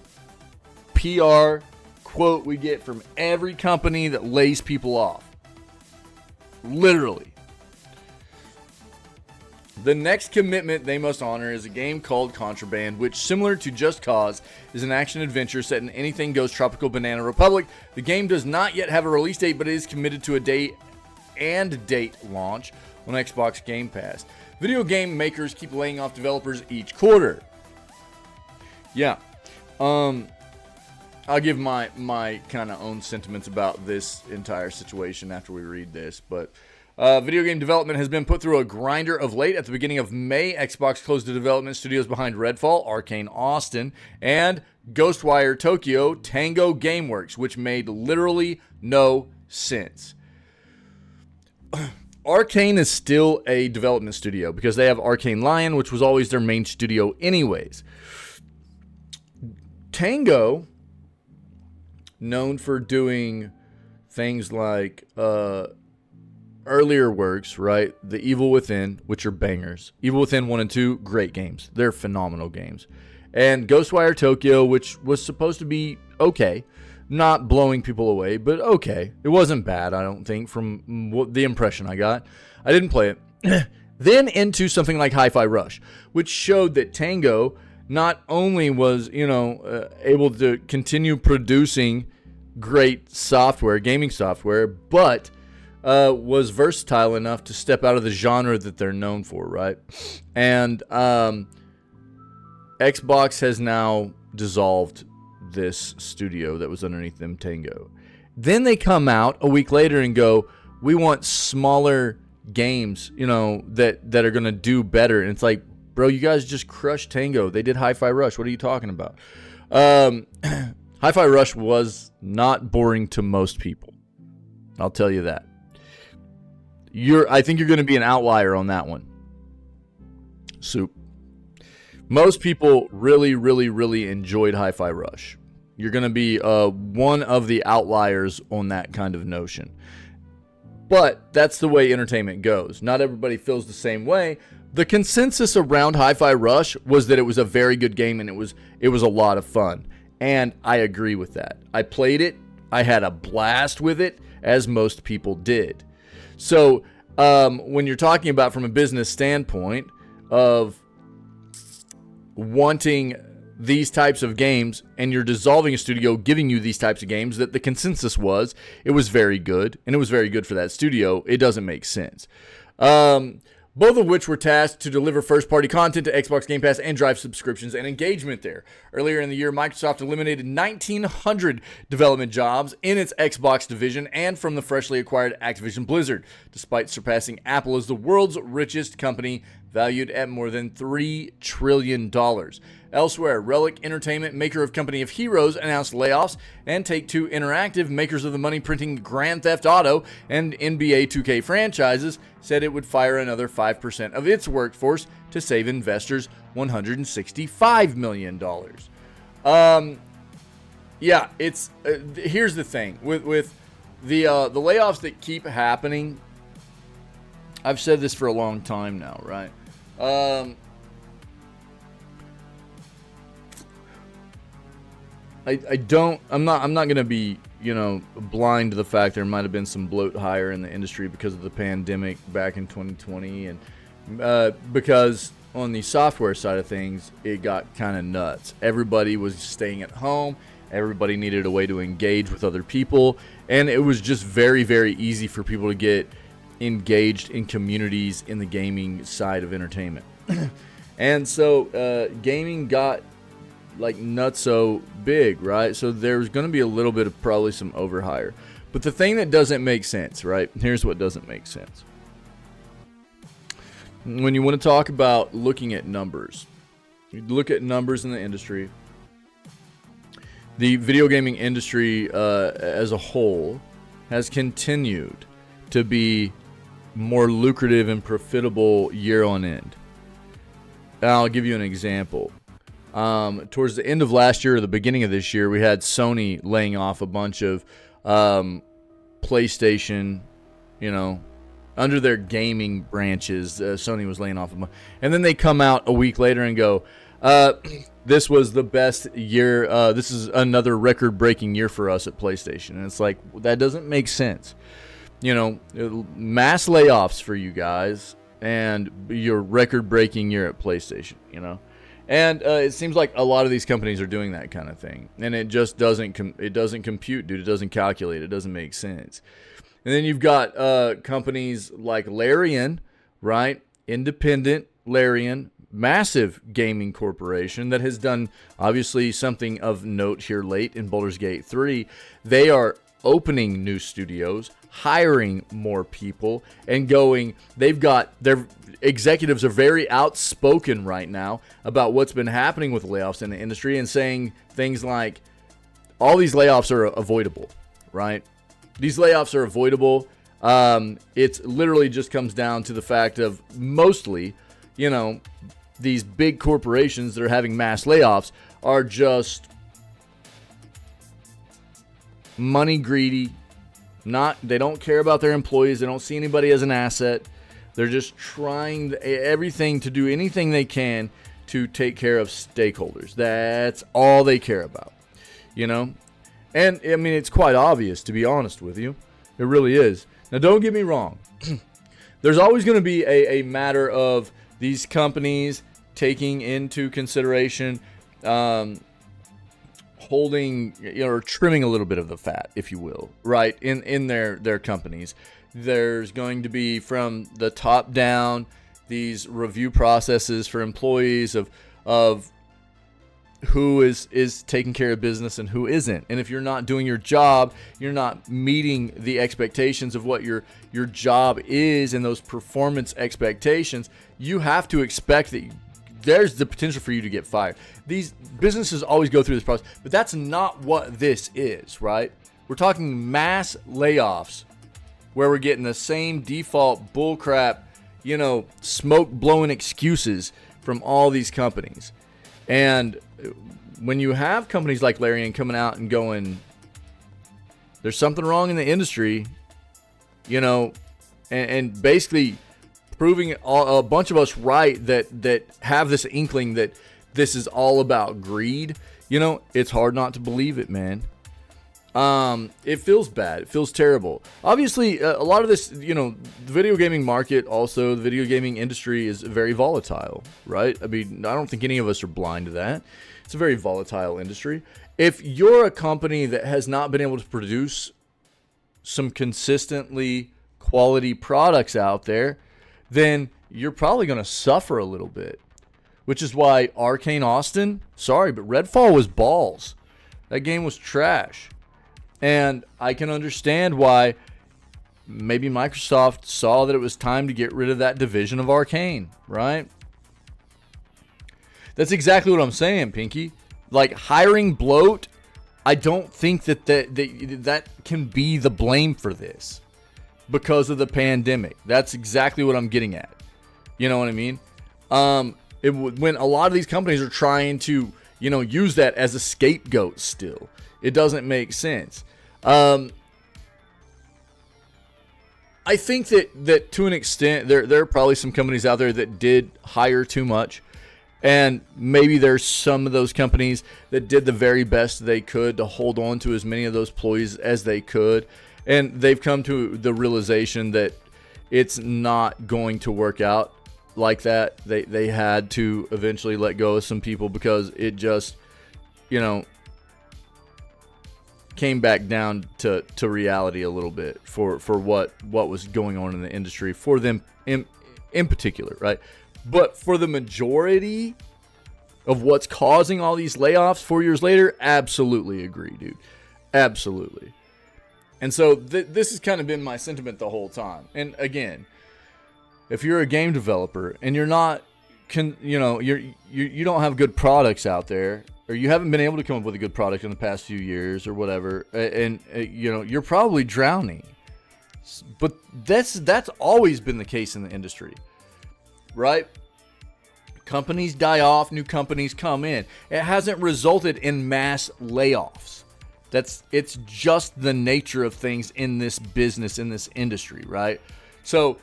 PR quote we get from every company that lays people off. Literally. The next commitment they must honor is a game called Contraband, which, similar to Just Cause, is an action-adventure set in Anything Goes Tropical Banana Republic. The game does not yet have a release date, but it is committed to a date launch on Xbox Game Pass. Video game makers keep laying off developers each quarter. Yeah. I'll give my kind of own sentiments about this entire situation after we read this, but video game development has been put through a grinder of late. At the beginning of May, Xbox closed the development studios behind Redfall, Arcane Austin, and Ghostwire Tokyo Tango Gameworks, which made literally no sense. Arcane is still a development studio because they have Arcane Lion, which was always their main studio anyways. Tango, known for doing things like earlier works, right? The Evil Within, which are bangers. Evil Within 1 and 2, great games. They're phenomenal games. And Ghostwire Tokyo, which was supposed to be okay. Not blowing people away, but okay. It wasn't bad, I don't think, from the impression I got. I didn't play it. Then into something like Hi-Fi Rush, which showed that Tango not only was, able to continue producing great software, gaming software, but was versatile enough to step out of the genre that they're known for, right? And Xbox has now dissolved this studio that was underneath them, Tango. Then they come out a week later and go, we want smaller games, you know, that are going to do better. And it's like, bro, you guys just crushed Tango. They did Hi-Fi Rush. What are you talking about? Hi-Fi Rush was not boring to most people. I'll tell you that. I think you're going to be an outlier on that one. Soup. Most people really, really, really enjoyed Hi-Fi Rush. You're going to be one of the outliers on that kind of notion. But that's the way entertainment goes. Not everybody feels the same way. The consensus around Hi-Fi Rush was that it was a very good game and it was a lot of fun. And I agree with that. I played it. I had a blast with it, as most people did. So when you're talking about from a business standpoint of wanting these types of games, and you're dissolving a studio giving you these types of games, that the consensus was it was very good, and it was very good for that studio, it doesn't make sense. Both of which were tasked to deliver first-party content to Xbox Game Pass and drive subscriptions and engagement there. Earlier in the year, Microsoft eliminated 1,900 development jobs in its Xbox division and from the freshly acquired Activision Blizzard, despite surpassing Apple as the world's richest company, valued at more than $3 trillion. Elsewhere, Relic Entertainment, maker of Company of Heroes, announced layoffs, and Take-Two Interactive, makers of the money-printing Grand Theft Auto and NBA 2K franchises, said it would fire another 5% of its workforce to save investors $165 million. Yeah, it's here's the thing with the layoffs that keep happening. I've said this for a long time now, right? I'm not going to be, blind to the fact there might have been some bloat higher in the industry because of the pandemic back in 2020, and because on the software side of things, it got kind of nuts. Everybody was staying at home. Everybody needed a way to engage with other people, and it was just very, very easy for people to get engaged in communities in the gaming side of entertainment. And so gaming got like nutso big, right? So there's going to be a little bit of probably some overhire. But the thing that doesn't make sense, right? Here's what doesn't make sense. When you want to talk about looking at numbers, you look at numbers in the industry. The video gaming industry as a whole has continued to be more lucrative and profitable year on end. And I'll give you an example. Towards the end of last year or the beginning of this year, we had Sony laying off a bunch of PlayStation, under their gaming branches. Sony was laying off a bunch. And then they come out a week later and go, this was the best year. This is another record-breaking year for us at PlayStation. And it's like, that doesn't make sense. Mass layoffs for you guys and your record-breaking year at PlayStation, And it seems like a lot of these companies are doing that kind of thing. And it just doesn't compute, dude. It doesn't calculate. It doesn't make sense. And then you've got companies like Larian, right? Independent Larian, massive gaming corporation that has done obviously something of note here late in Baldur's Gate 3. They are opening new studios, hiring more people, and going, their executives are very outspoken right now about what's been happening with layoffs in the industry and saying things like, all these layoffs are avoidable, right? These layoffs are avoidable. It literally just comes down to the fact of mostly, these big corporations that are having mass layoffs are just money greedy. They don't care about their employees. They don't see anybody as an asset. They're just trying everything to do anything they can to take care of stakeholders. That's all they care about, And I mean, it's quite obvious, to be honest with you. It really is. Now, don't get me wrong. There's always going to be a matter of these companies taking into consideration holding, or trimming a little bit of the fat, if you will, right, in their companies. There's going to be, from the top down, these review processes for employees of who is taking care of business and who isn't. And if you're not doing your job, you're not meeting the expectations of what your job is and those performance expectations, you have to expect that there's the potential for you to get fired. These businesses always go through this process, but that's not what this is, right? We're talking mass layoffs where we're getting the same default bullcrap, smoke blowing excuses from all these companies. And when you have companies like Larian coming out and going, there's something wrong in the industry, and basically proving a bunch of us right that have this inkling that this is all about greed, it's hard not to believe it, man. It feels bad. It feels terrible. Obviously, a lot of this, the video gaming market, also the video gaming industry is very volatile, right? I mean, I don't think any of us are blind to that. It's a very volatile industry. If you're a company that has not been able to produce some consistently quality products out there, then you're probably going to suffer a little bit, which is why Arcane Austin, sorry, but Redfall was balls. That game was trash. And I can understand why maybe Microsoft saw that it was time to get rid of that division of Arcane, right? That's exactly what I'm saying, Pinky. Like, hiring bloat, I don't think that can be the blame for this because of the pandemic. That's exactly what I'm getting at. You know what I mean? When a lot of these companies are trying to, use that as a scapegoat still, it doesn't make sense. I think that to an extent, there are probably some companies out there that did hire too much. And maybe there's some of those companies that did the very best they could to hold on to as many of those employees as they could. And they've come to the realization that it's not going to work out like that. They had to eventually let go of some people because it just, came back down to reality a little bit for what was going on in the industry for them in particular, right? But for the majority of what's causing all these layoffs 4 years later, absolutely agree, dude. Absolutely. And so this has kind of been my sentiment the whole time. And again, if you're a game developer and you're not, you don't have good products out there, or you haven't been able to come up with a good product in the past few years or whatever, and you're probably drowning. But that's always been the case in the industry, right? Companies die off, new companies come in. It hasn't resulted in mass layoffs. It's just the nature of things in this business, in this industry, right? So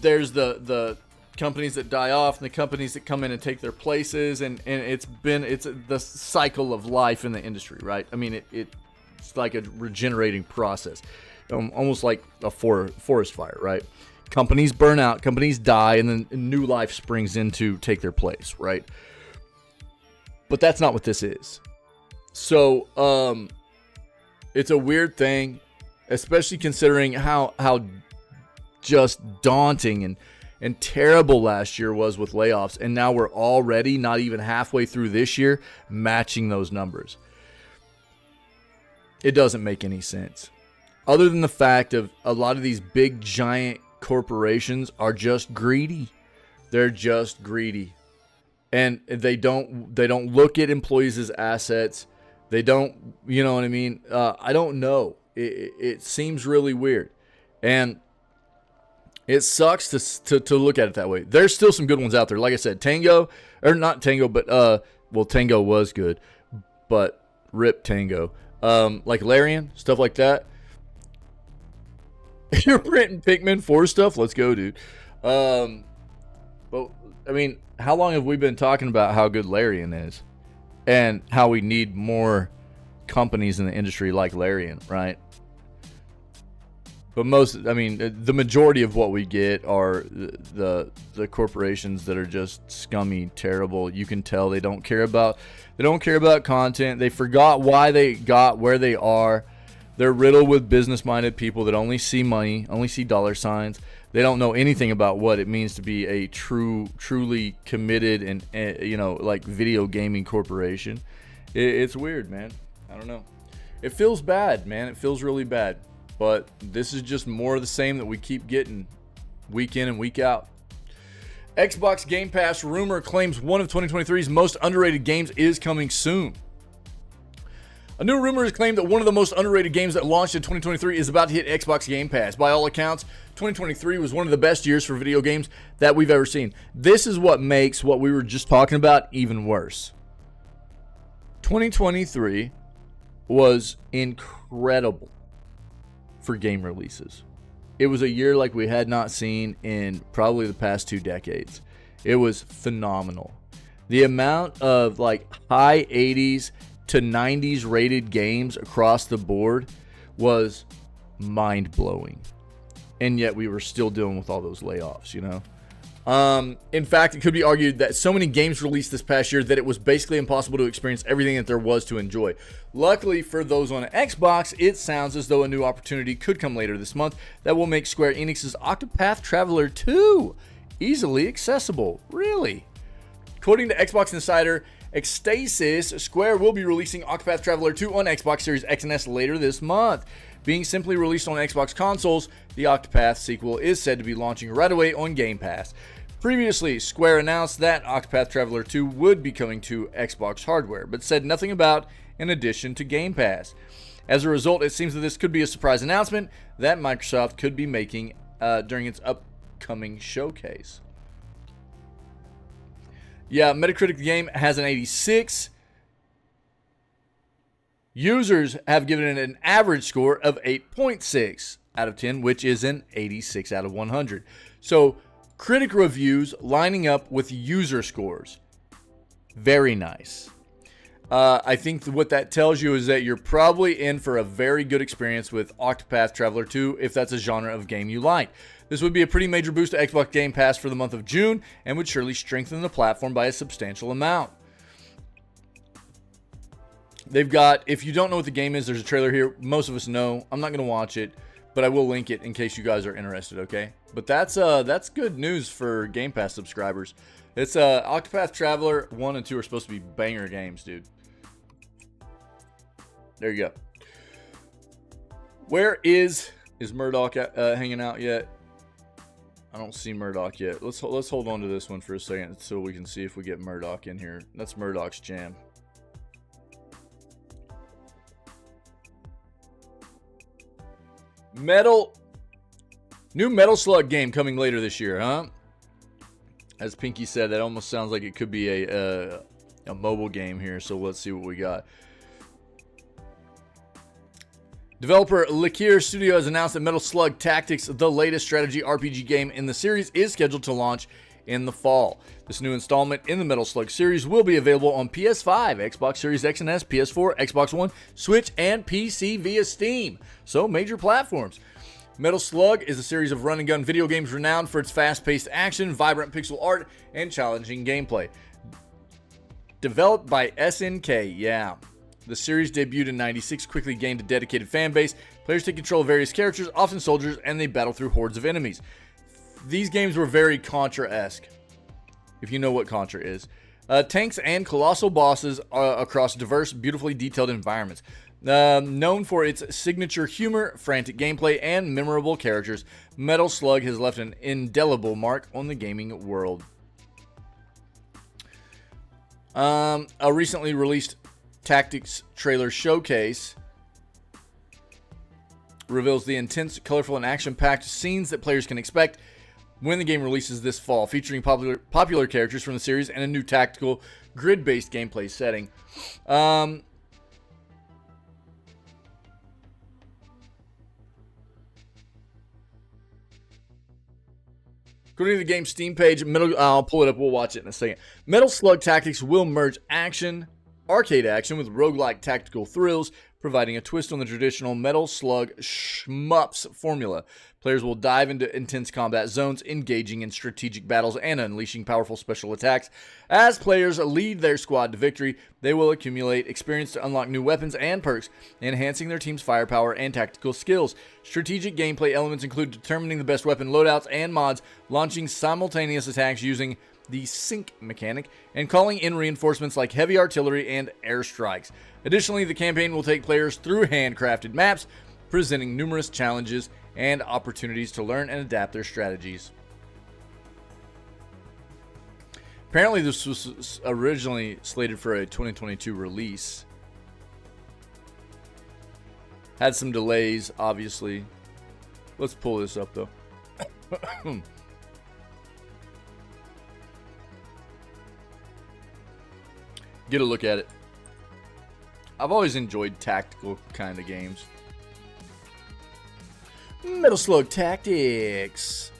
there's the companies that die off and the companies that come in and take their places, and it's the cycle of life in the industry, right? I mean, it's like a regenerating process, almost like a forest fire, right? Companies burn out, companies die, and then new life springs in to take their place, right? But that's not what this is. So it's a weird thing, especially considering how just daunting and terrible last year was with layoffs, and now we're already not even halfway through this year matching those numbers. It doesn't make any sense, other than the fact of a lot of these big giant corporations are just greedy. They're just greedy, and they don't look at employees as assets. They don't, you know what I mean? I don't know. It seems really weird, and it sucks to look at it that way. There's still some good ones out there. Like I said, Tango, or not Tango, but Tango was good, but rip Tango. Like Larian, stuff like that. You're printing Pikmin 4 stuff? Let's go, dude. But I mean, how long have we been talking about how good Larian is and how we need more companies in the industry like Larian, right? But the majority of what we get are the corporations that are just scummy, terrible. You can tell they don't care about content. They forgot why they got where they are. They're riddled with business-minded people that only see money, only see dollar signs. They don't know anything about what it means to be a truly committed and like video gaming corporation. It's weird, man. I don't know. It feels bad, man. It feels really bad. But this is just more of the same that we keep getting week in and week out. Xbox Game Pass rumor claims one of 2023's most underrated games is coming soon. A new rumor has claimed that one of the most underrated games that launched in 2023 is about to hit Xbox Game Pass. By all accounts, 2023 was one of the best years for video games that we've ever seen. This is what makes what we were just talking about even worse. 2023 was incredible for game releases. It was a year like we had not seen in probably the past 2 decades. It was phenomenal. The amount of like high 80s to 90s rated games across the board was mind-blowing. And yet we were still dealing with all those layoffs, you know? In fact, it could be argued that so many games released this past year that it was basically impossible to experience everything that there was to enjoy. Luckily for those on Xbox, it sounds as though a new opportunity could come later this month that will make Square Enix's Octopath Traveler 2 easily accessible. Really? According to Xbox Insider Ecstasis, Square will be releasing Octopath Traveler 2 on Xbox Series X and S later this month. Being simply released on Xbox consoles, the Octopath sequel is said to be launching right away on Game Pass. Previously, Square announced that Octopath Traveler 2 would be coming to Xbox hardware, but said nothing about an addition to Game Pass. As a result, it seems that this could be a surprise announcement that Microsoft could be making during its upcoming showcase. Yeah, Metacritic the game has an 86. Users have given it an average score of 8.6 out of 10, which is an 86 out of 100. So, critic reviews lining up with user scores. Very nice. I think what that tells you is that you're probably in for a very good experience with Octopath Traveler 2 if that's a genre of game you like. This would be a pretty major boost to Xbox Game Pass for the month of June and would surely strengthen the platform by a substantial amount. They've got, if you don't know what the game is, there's a trailer here. Most of us know. I'm not going to watch it, but I will link it in case you guys are interested, okay? But that's good news for Game Pass subscribers. It's Octopath Traveler 1 and 2 are supposed to be banger games, dude. There you go. Where is Murdoch hanging out yet? I don't see Murdoch yet. Let's hold on to this one for a second so we can see if we get Murdoch in here. That's Murdoch's jam. New Metal Slug game coming later this year, huh? As Pinky said, that almost sounds like it could be a mobile game here. So let's see what we got. Developer Lakir Studio has announced that Metal Slug Tactics, the latest strategy RPG game in the series, is scheduled to launch in the fall. This new installment in the Metal Slug series will be available on PS5, Xbox Series X and S, PS4, Xbox One, Switch, and PC via Steam. So, major platforms. Metal Slug is a series of run-and-gun video games renowned for its fast-paced action, vibrant pixel art, and challenging gameplay. Developed by SNK, yeah. The series debuted in '96, quickly gained a dedicated fan base. Players take control of various characters, often soldiers, and they battle through hordes of enemies. These games were very Contra-esque, if you know what Contra is. Tanks and colossal bosses across diverse, beautifully detailed environments. Known for its signature humor, frantic gameplay, and memorable characters, Metal Slug has left an indelible mark on the gaming world. A recently released Tactics trailer showcase reveals the intense, colorful, and action-packed scenes that players can expect when the game releases this fall, featuring popular characters from the series and a new tactical, grid-based gameplay setting. According to the game's Steam page, I'll pull it up, we'll watch it in a second. Metal Slug Tactics will merge action, arcade action with roguelike tactical thrills, providing a twist on the traditional Metal Slug shmups formula. Players will dive into intense combat zones, engaging in strategic battles and unleashing powerful special attacks. As players lead their squad to victory, they will accumulate experience to unlock new weapons and perks, enhancing their team's firepower and tactical skills. Strategic gameplay elements include determining the best weapon loadouts and mods, launching simultaneous attacks using the sync mechanic, and calling in reinforcements like heavy artillery and airstrikes. Additionally, the campaign will take players through handcrafted maps, presenting numerous challenges and opportunities to learn and adapt their strategies. Apparently, this was originally slated for a 2022 release. Had some delays, obviously. Let's pull this up, though. Get a look at it. I've always enjoyed tactical kind of games. Metal Slug Tactics.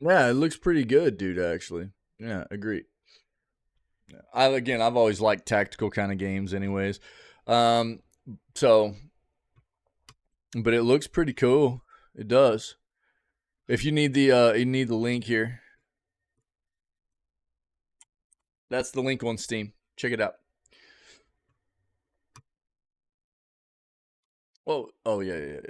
Yeah, it looks pretty good, dude, actually. Yeah, agree. I've always liked tactical kind of games anyways. So but it looks pretty cool. It does. If you need the link here. That's the link on Steam. Check it out. Oh yeah.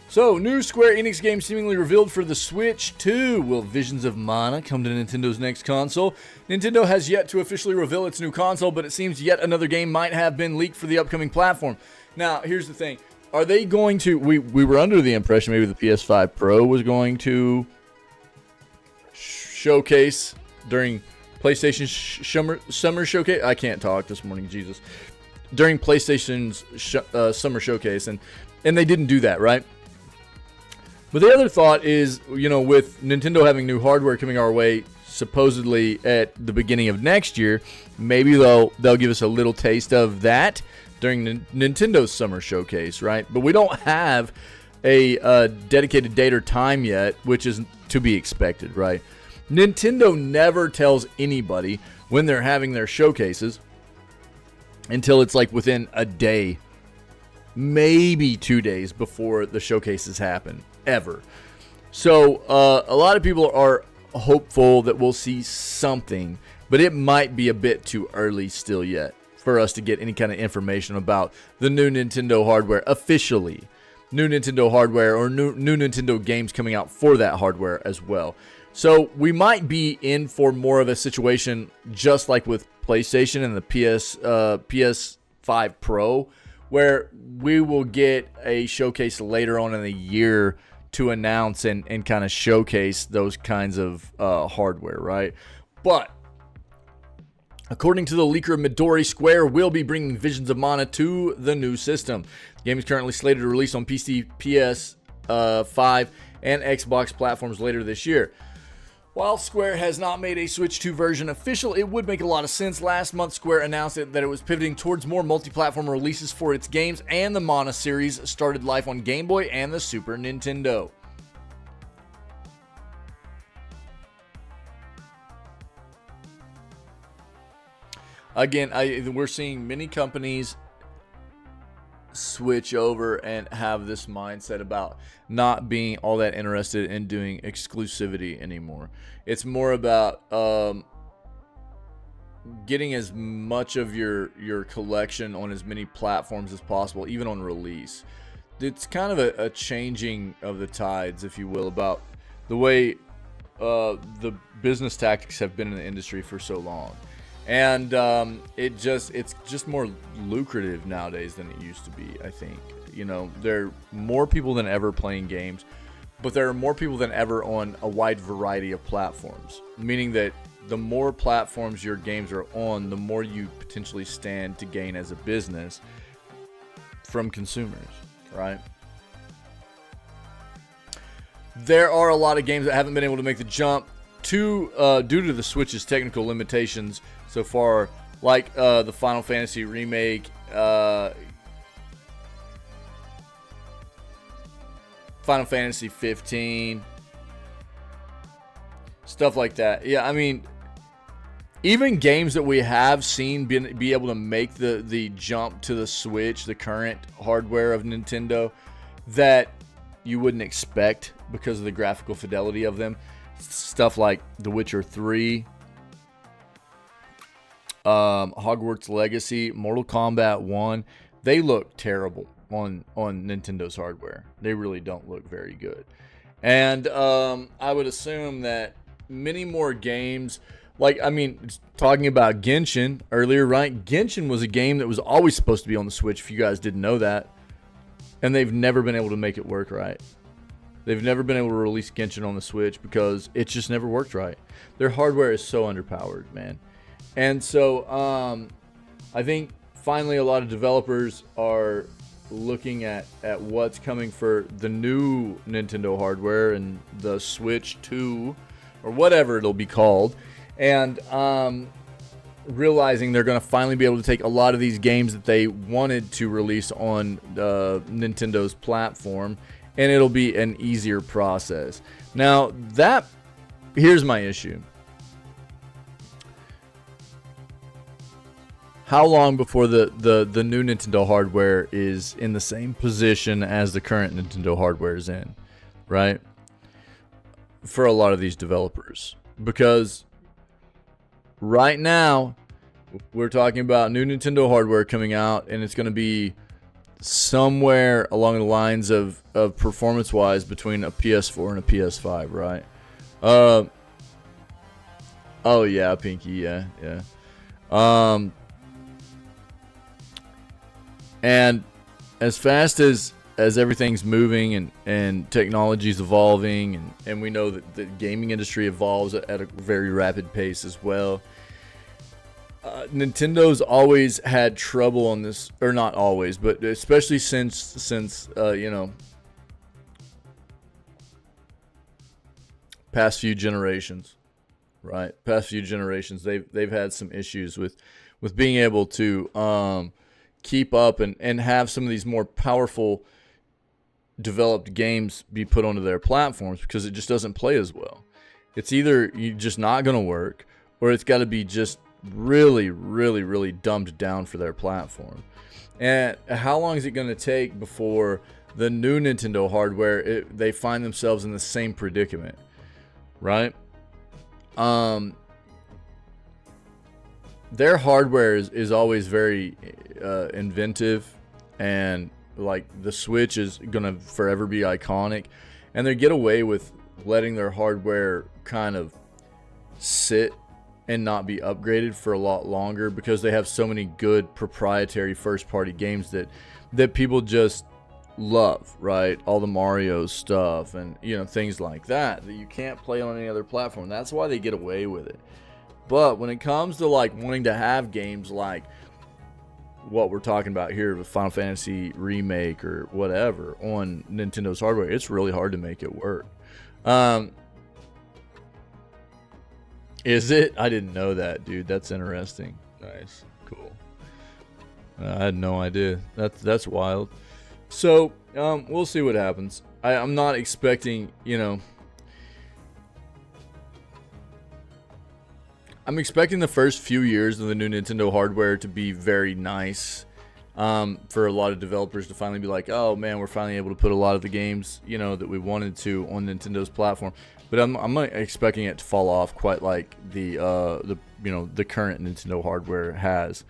So, new Square Enix game seemingly revealed for the Switch 2. Will Visions of Mana come to Nintendo's next console? Nintendo has yet to officially reveal its new console, but it seems yet another game might have been leaked for the upcoming platform. Now, here's the thing. Are they going to... We were under the impression maybe the PS5 Pro was going to showcase during PlayStation Summer Showcase. I can't talk this morning, Jesus. During PlayStation's Summer Showcase, and they didn't do that, right? But the other thought is, you know, with Nintendo having new hardware coming our way, supposedly at the beginning of next year, maybe they'll give us a little taste of that during Nintendo's Summer Showcase, right? But we don't have a dedicated date or time yet, which is to be expected, right? Nintendo never tells anybody when they're having their showcases until it's like within a day, maybe 2 days before the showcases happen, ever. So a lot of people are hopeful that we'll see something, but it might be a bit too early still yet for us to get any kind of information about the new Nintendo hardware officially. New Nintendo hardware or new Nintendo games coming out for that hardware as well. So we might be in for more of a situation just like with PlayStation and the PS5 Pro, where we will get a showcase later on in the year to announce and kind of showcase those kinds of hardware, right? But according to the leaker Midori, Square will be bringing Visions of Mana to the new system. The game is currently slated to release on PC, PS5, and Xbox platforms later this year. While Square has not made a Switch 2 version official, it would make a lot of sense. Last month, Square announced that it was pivoting towards more multi-platform releases for its games, and the Mana series started life on Game Boy and the Super Nintendo. Again, we're seeing many companies switch over and have this mindset about not being all that interested in doing exclusivity anymore. It's more about getting as much of your collection on as many platforms as possible, even on release. it's kind of a changing of the tides, if you will, about the way the business tactics have been in the industry for so long. And it's just more lucrative nowadays than it used to be, I think. You know, there are more people than ever playing games, but there are more people than ever on a wide variety of platforms, meaning that the more platforms your games are on, the more you potentially stand to gain as a business from consumers, right? There are a lot of games that haven't been able to make the jump due to the Switch's technical limitations so far, like the Final Fantasy remake, Final Fantasy 15, stuff like that. Yeah, I mean, even games that we have seen be able to make the jump to the Switch, the current hardware of Nintendo, that you wouldn't expect because of the graphical fidelity of them. Stuff like The Witcher 3, Hogwarts Legacy, Mortal Kombat 1, they look terrible on Nintendo's hardware. They really don't look very good. And I would assume that many more games, like, I mean, talking about Genshin earlier, right? Genshin was a game that was always supposed to be on the Switch, if you guys didn't know that. And they've never been able to make it work right. They've never been able to release Genshin on the Switch because it just never worked right. Their hardware is so underpowered, man. And so I think finally a lot of developers are looking at what's coming for the new Nintendo hardware and the Switch 2 or whatever it'll be called, and realizing they're going to finally be able to take a lot of these games that they wanted to release on Nintendo's platform, and it'll be an easier process. Now, here's my issue. How long before the new Nintendo hardware is in the same position as the current Nintendo hardware is in, right? For a lot of these developers. Because right now, we're talking about new Nintendo hardware coming out, and it's going to be somewhere along the lines of performance-wise between a PS4 and a PS5, right? Oh, yeah, Pinky, yeah. And as fast as everything's moving and technology's evolving, and we know that the gaming industry evolves at a very rapid pace as well, Nintendo's always had trouble on this, or not always, but especially since past few generations, right? Past few generations, they've had some issues with being able to keep up and have some of these more powerful developed games be put onto their platforms, because it just doesn't play as well. It's either you're just not going to work, or it's got to be just really, really, really dumbed down for their platform. And how long is it going to take before the new Nintendo hardware, they find themselves in the same predicament, right? Their hardware is always very inventive, and like the Switch is gonna forever be iconic, and they get away with letting their hardware kind of sit and not be upgraded for a lot longer, because they have so many good proprietary first-party games that people just love, right? All the Mario stuff and things like that you can't play on any other platform. That's why they get away with it. But when it comes to like wanting to have games like what we're talking about here with Final Fantasy remake or whatever on Nintendo's hardware, it's really hard to make it work. Is it? I didn't know that, dude. That's interesting. Nice. Cool. I had no idea. That's wild. So, we'll see what happens. I'm not expecting, I'm expecting the first few years of the new Nintendo hardware to be very nice, for a lot of developers to finally be like, oh man, we're finally able to put a lot of the games, that we wanted to on Nintendo's platform. But I'm not expecting it to fall off quite like the current Nintendo hardware has.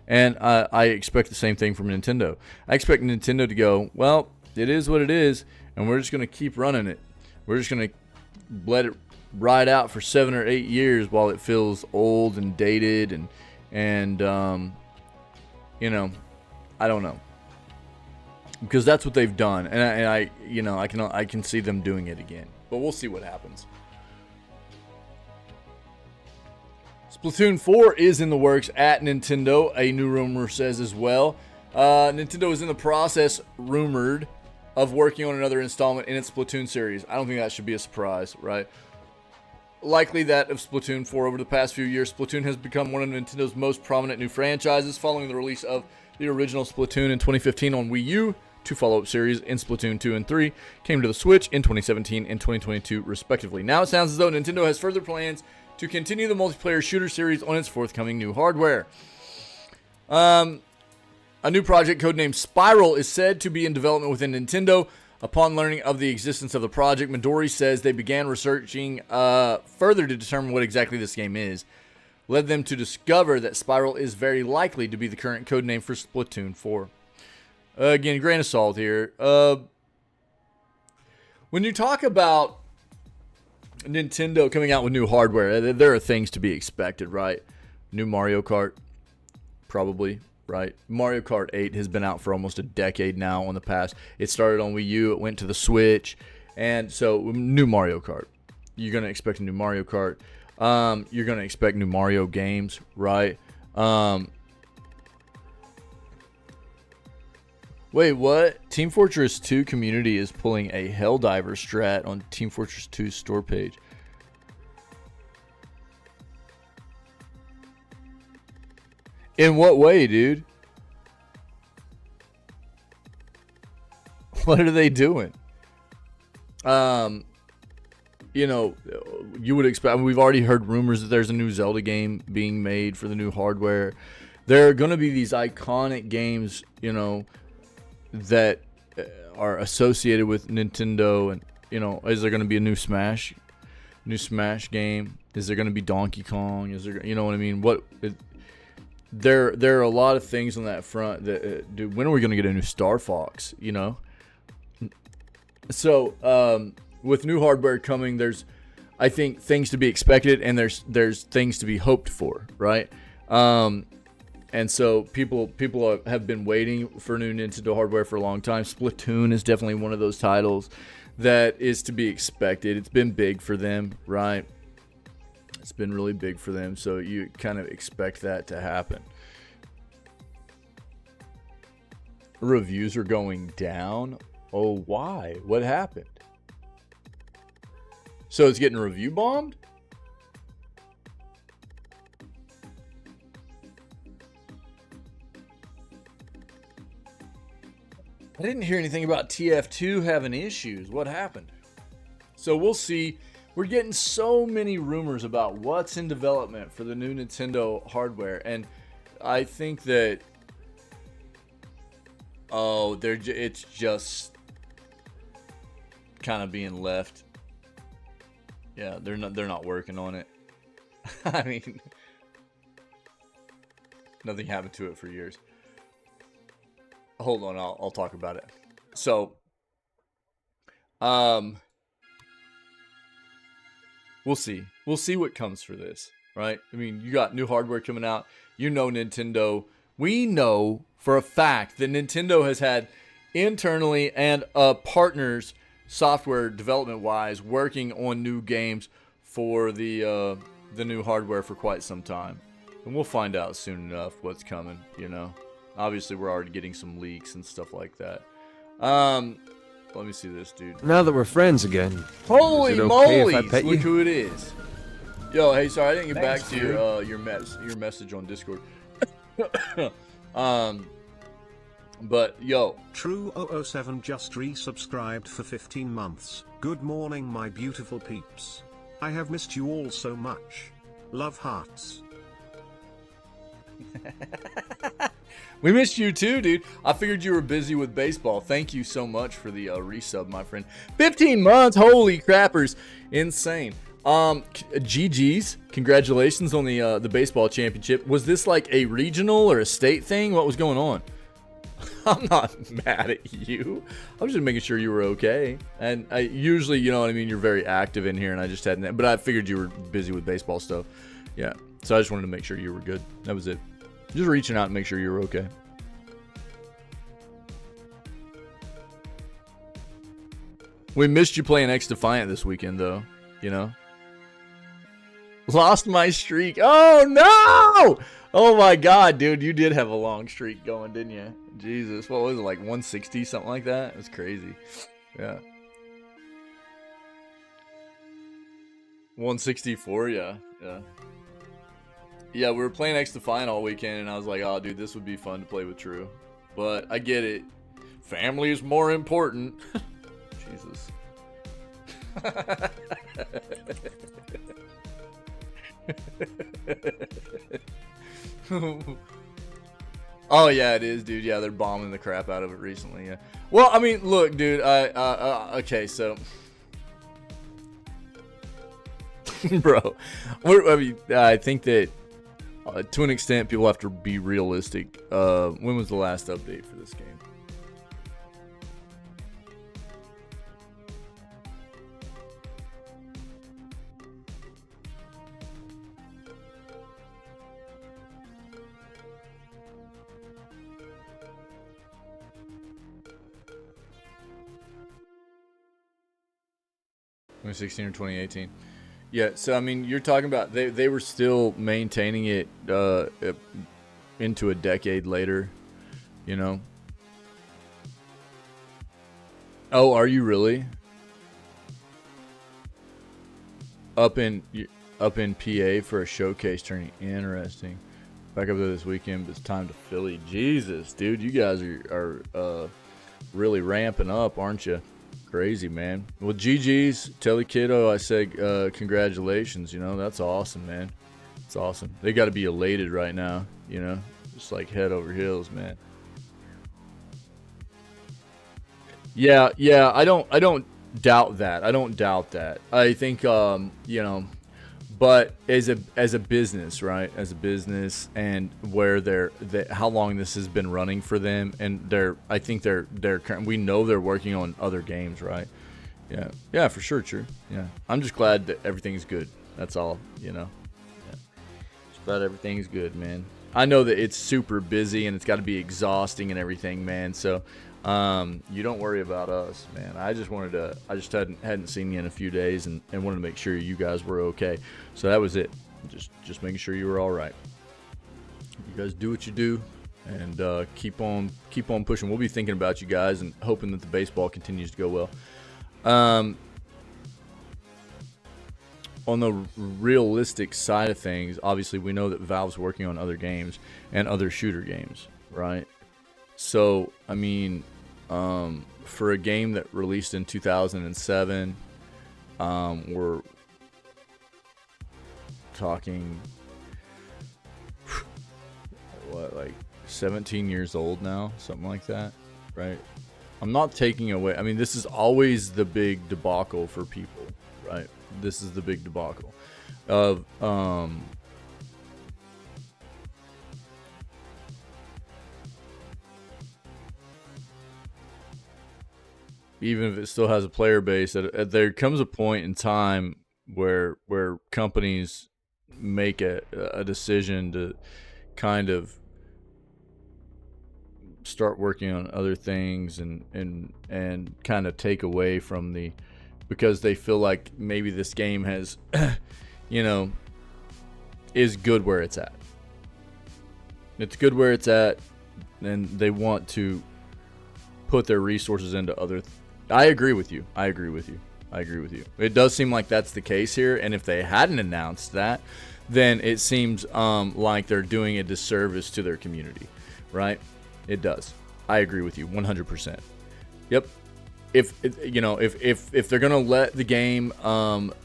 And I expect the same thing from Nintendo. I expect Nintendo to go, well, it is what it is, and we're just going to keep running it. We're just going to let it ride out for 7 or 8 years while it feels old and dated and you know, I don't know, because that's what they've done, and I you know, I can see them doing it again, but we'll see what happens. Splatoon 4 is in the works at Nintendo, a new rumor says as well. Nintendo is in the process, rumored, of working on another installment in its Splatoon series. I don't think that should be a surprise, right? Likely that of Splatoon 4. Over the past few years, Splatoon has become one of Nintendo's most prominent new franchises, following the release of the original Splatoon in 2015 on Wii U. 2 follow-up series in Splatoon 2 and 3 came to the Switch in 2017 and 2022, respectively. Now it sounds as though Nintendo has further plans to continue the multiplayer shooter series on its forthcoming new hardware. A new project codenamed Spiral is said to be in development within Nintendo. Upon learning of the existence of the project, Midori says they began researching further to determine what exactly this game is. Led them to discover that Spiral is very likely to be the current codename for Splatoon 4. Again, grain of salt here. When you talk about Nintendo coming out with new hardware, there are things to be expected, right? New Mario Kart, probably. Right, Mario Kart 8 has been out for almost a decade now on the past. It started on Wii U, it went to the Switch, and so new Mario Kart. You're going to expect a new Mario Kart. You're going to expect new Mario games, right? Wait, what? Team Fortress 2 community is pulling a Helldiver strat on Team Fortress 2's store page. In what way, dude? What are they doing? You know, you would expect. I mean, we've already heard rumors that there's a new Zelda game being made for the new hardware. There are going to be these iconic games, you know, that are associated with Nintendo. And, you know, is there going to be a new Smash game? Is there going to be Donkey Kong? Is there, you know what I mean? There are a lot of things on that front that, dude, when are we going to get a new Star Fox, you know? So, with new hardware coming, there's, I think, things to be expected, and there's things to be hoped for, right? And so people have been waiting for new Nintendo hardware for a long time. Splatoon is definitely one of those titles that is to be expected. It's been big for them, right? It's been really big for them, so you kind of expect that to happen. Reviews are going down. Oh, why? What happened? So it's getting review bombed? I didn't hear anything about TF2 having issues. What happened? So we'll see. We're getting so many rumors about what's in development for the new Nintendo hardware, and I think that it's just kind of being left. Yeah, they're not working on it. I mean, nothing happened to it for years. Hold on, I'll talk about it. So, we'll see. We'll see what comes for this, right? I mean, you got new hardware coming out. You know Nintendo. We know for a fact that Nintendo has had internally and partners, software development-wise, working on new games for the new hardware for quite some time. And we'll find out soon enough what's coming, you know. Obviously, we're already getting some leaks and stuff like that. Let me see this, dude. Now that we're friends again. Holy moly! Okay, look who it is. Yo, hey, sorry I didn't get back to your message on Discord. But yo, True007 just resubscribed for 15 months. Good morning, my beautiful peeps. I have missed you all so much. Love hearts. We missed you too, dude. I figured you were busy with baseball. Thank you so much for the resub, my friend. 15 months, holy crappers, insane. GG's, congratulations on the baseball championship. Was this like a regional or a state thing? What was going on? I'm not mad at you. I was just making sure you were okay. And I usually, you know what I mean, you're very active in here, and I just hadn't. But I figured you were busy with baseball stuff. Yeah. So I just wanted to make sure you were good. That was it. Just reaching out and make sure you were okay. We missed you playing X Defiant this weekend, though. You know. Lost my streak. Oh no! Oh my god, dude, you did have a long streak going, didn't you? Jesus, what was it, like 160, something like that? It's crazy. Yeah. 164, yeah. Yeah, we were playing X Defiant all weekend, and I was like, oh, dude, this would be fun to play with True. But I get it. Family is more important. Jesus. Oh yeah, it is, dude. Yeah, they're bombing the crap out of it recently. Yeah. Well, I mean, look, dude. Okay, so, bro, I think that to an extent, people have to be realistic. When was the last update for this game? '16 or 2018. Yeah, so I mean, you're talking about they were still maintaining it into a decade later, you know. Oh, are you really? Up in PA for a showcase tourney. Interesting. Back up there this weekend, but it's time to Philly. Jesus, dude, you guys are really ramping up, aren't you? Crazy, man. Well, GG's, Telly Kiddo, I said congratulations. You know, that's awesome, man. It's awesome. They got to be elated right now, you know, just like head over heels, man. Yeah, I don't doubt that. I don't doubt that. I think, you know, but as a business, right? As a business, and where how long this has been running for them, and I think we know they're working on other games, right? Yeah, for sure, true. Yeah, I'm just glad that everything's good. That's all, you know. Yeah. Just glad everything's good, man. I know that it's super busy and it's got to be exhausting and everything, man. So, you don't worry about us, man. I just hadn't seen you in a few days and wanted to make sure you guys were okay. So that was it. Just making sure you were all right. You guys do what you do, and keep on pushing. We'll be thinking about you guys and hoping that the baseball continues to go well. On the realistic side of things, obviously we know that Valve's working on other games and other shooter games, right? So, I mean, for a game that released in 2007, we're talking, what, like 17 years old now, something like that, right? I'm not taking away, I mean, this is always the big debacle for people, right? This is the big debacle of, even if it still has a player base, there comes a point in time where companies make a decision to kind of start working on other things and kind of take away from because they feel like maybe this game has, you know, is good where it's at. It's good where it's at, and they want to put their resources into other I agree with you. It does seem like that's the case here, and if they hadn't announced that, then it seems like they're doing a disservice to their community, right? It does. I agree with you 100%. Yep. If they're gonna let the game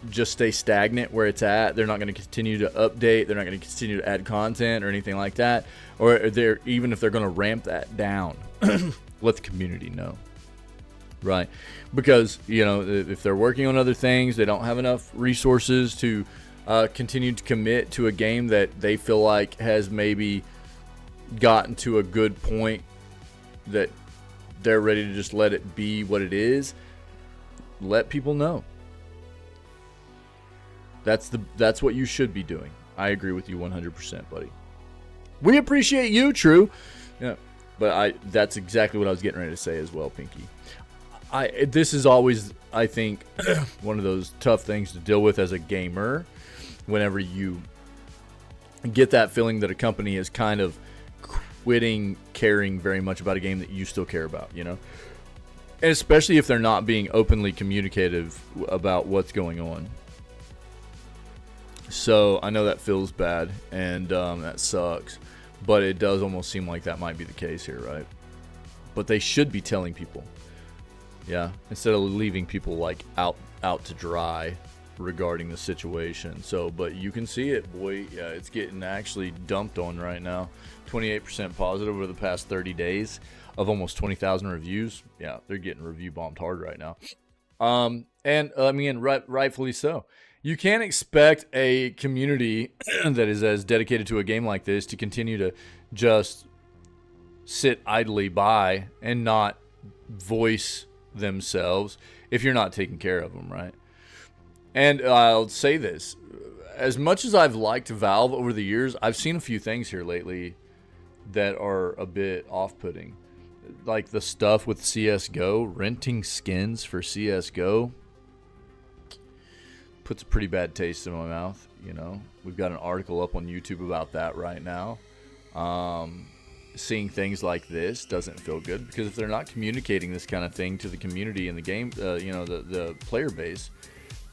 just stay stagnant where it's at, they're not gonna continue to update. They're not gonna continue to add content or anything like that. Or even if they're gonna ramp that down, let the community know. Right, because if they're working on other things, they don't have enough resources to continue to commit to a game that they feel like has maybe gotten to a good point that they're ready to just let it be what it is, let people know. That's what you should be doing. I agree with you 100%, buddy. We appreciate you, True. Yeah, but that's exactly what I was getting ready to say as well, Pinky. This is always, I think, one of those tough things to deal with as a gamer, whenever you get that feeling that a company is kind of quitting caring very much about a game that you still care about, you know? And especially if they're not being openly communicative about what's going on. So I know that feels bad, and that sucks, but it does almost seem like that might be the case here, right? But they should be telling people, yeah, instead of leaving people like out to dry regarding the situation. So, but you can see it, boy. Yeah, it's getting actually dumped on right now. 28% positive over the past 30 days of almost 20,000 reviews. Yeah, they're getting review bombed hard right now. And I mean, rightfully so. You can't expect a community that is as dedicated to a game like this to continue to just sit idly by and not voice themselves if you're not taking care of them, right? And I'll say this. As much as I've liked Valve over the years, I've seen a few things here lately that are a bit off-putting. Like the stuff with CSGO, renting skins for CSGO. Puts a pretty bad taste in my mouth, you know. We've got an article up on YouTube about that right now. Seeing things like this doesn't feel good, because if they're not communicating this kind of thing to the community and the game, you know, the player base,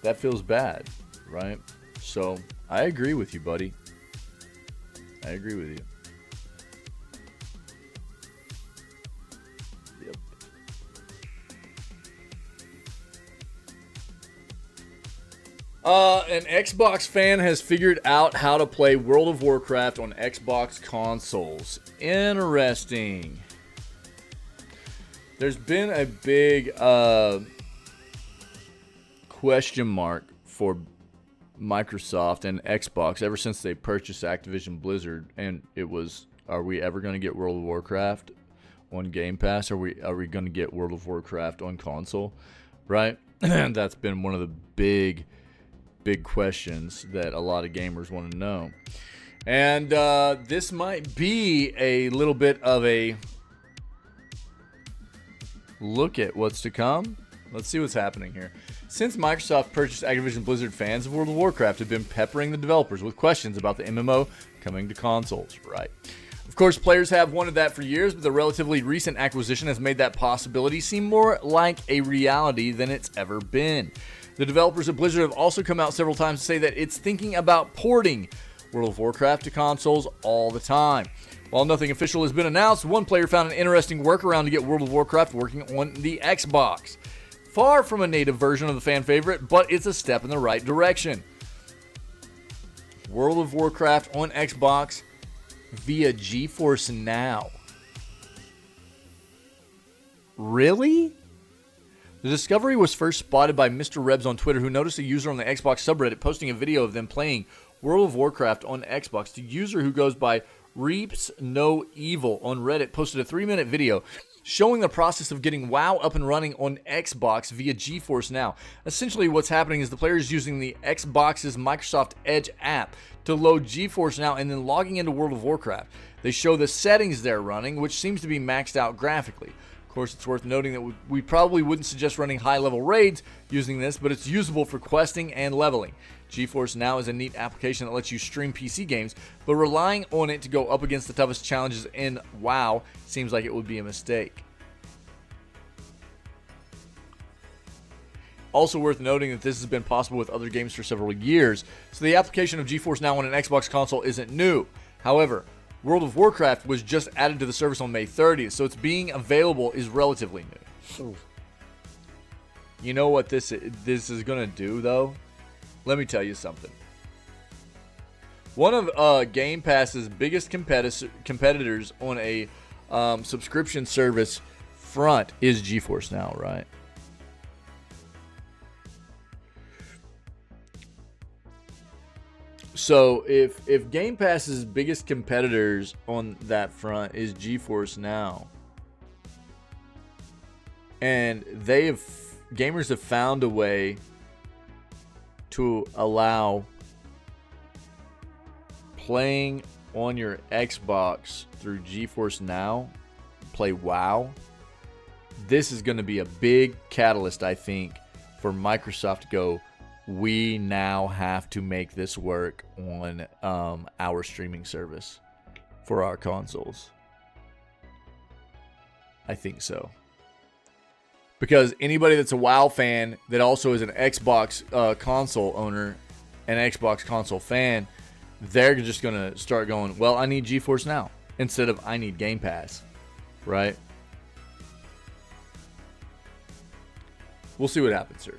that feels bad, right? So I agree with you, buddy. I agree with you. Yep. An Xbox fan has figured out how to play World of Warcraft on Xbox consoles. Interesting. There's been a big question mark for Microsoft and Xbox ever since they purchased Activision Blizzard, and it was, are we ever going to get World of Warcraft on Game Pass? Are we going to get World of Warcraft on console? Right? That's been one of the big questions that a lot of gamers want to know. And this might be a little bit of a look at what's to come. Let's see what's happening here. Since Microsoft purchased Activision Blizzard, fans of World of Warcraft have been peppering the developers with questions about the MMO coming to consoles, right? Of course, players have wanted that for years, but the relatively recent acquisition has made that possibility seem more like a reality than it's ever been. The developers of Blizzard have also come out several times to say that it's thinking about porting World of Warcraft to consoles all the time. While nothing official has been announced, one player found an interesting workaround to get World of Warcraft working on the Xbox. Far from a native version of the fan favorite, but it's a step in the right direction. World of Warcraft on Xbox via GeForce Now. Really? The discovery was first spotted by Mr. Rebs on Twitter, who noticed a user on the Xbox subreddit posting a video of them playing World of Warcraft on Xbox. The user, who goes by Reaps No Evil on Reddit, posted a 3-minute video showing the process of getting WoW up and running on Xbox via GeForce Now. Essentially, what's happening is the player is using the Xbox's Microsoft Edge app to load GeForce Now and then logging into World of Warcraft. They show the settings they're running, which seems to be maxed out graphically. Of course, it's worth noting that we probably wouldn't suggest running high-level raids using this, but it's usable for questing and leveling. GeForce Now is a neat application that lets you stream PC games, but relying on it to go up against the toughest challenges in WoW seems like it would be a mistake. Also worth noting that this has been possible with other games for several years, so the application of GeForce Now on an Xbox console isn't new. However, World of Warcraft was just added to the service on May 30th, so its being available is relatively new. Ooh. You know what this is going to do, though? Let me tell you something. One of Game Pass's biggest competitors on a subscription service front is GeForce Now, right? So if Game Pass's biggest competitors on that front is GeForce Now, and gamers have found a way to allow playing on your Xbox through GeForce Now, play WoW. This is going to be a big catalyst, I think, for Microsoft to go, we now have to make this work on our streaming service for our consoles. I think so. Because anybody that's a WoW fan that also is an Xbox console owner, an Xbox console fan, they're just going to start going, well, I need GeForce Now instead of I need Game Pass, right? We'll see what happens here.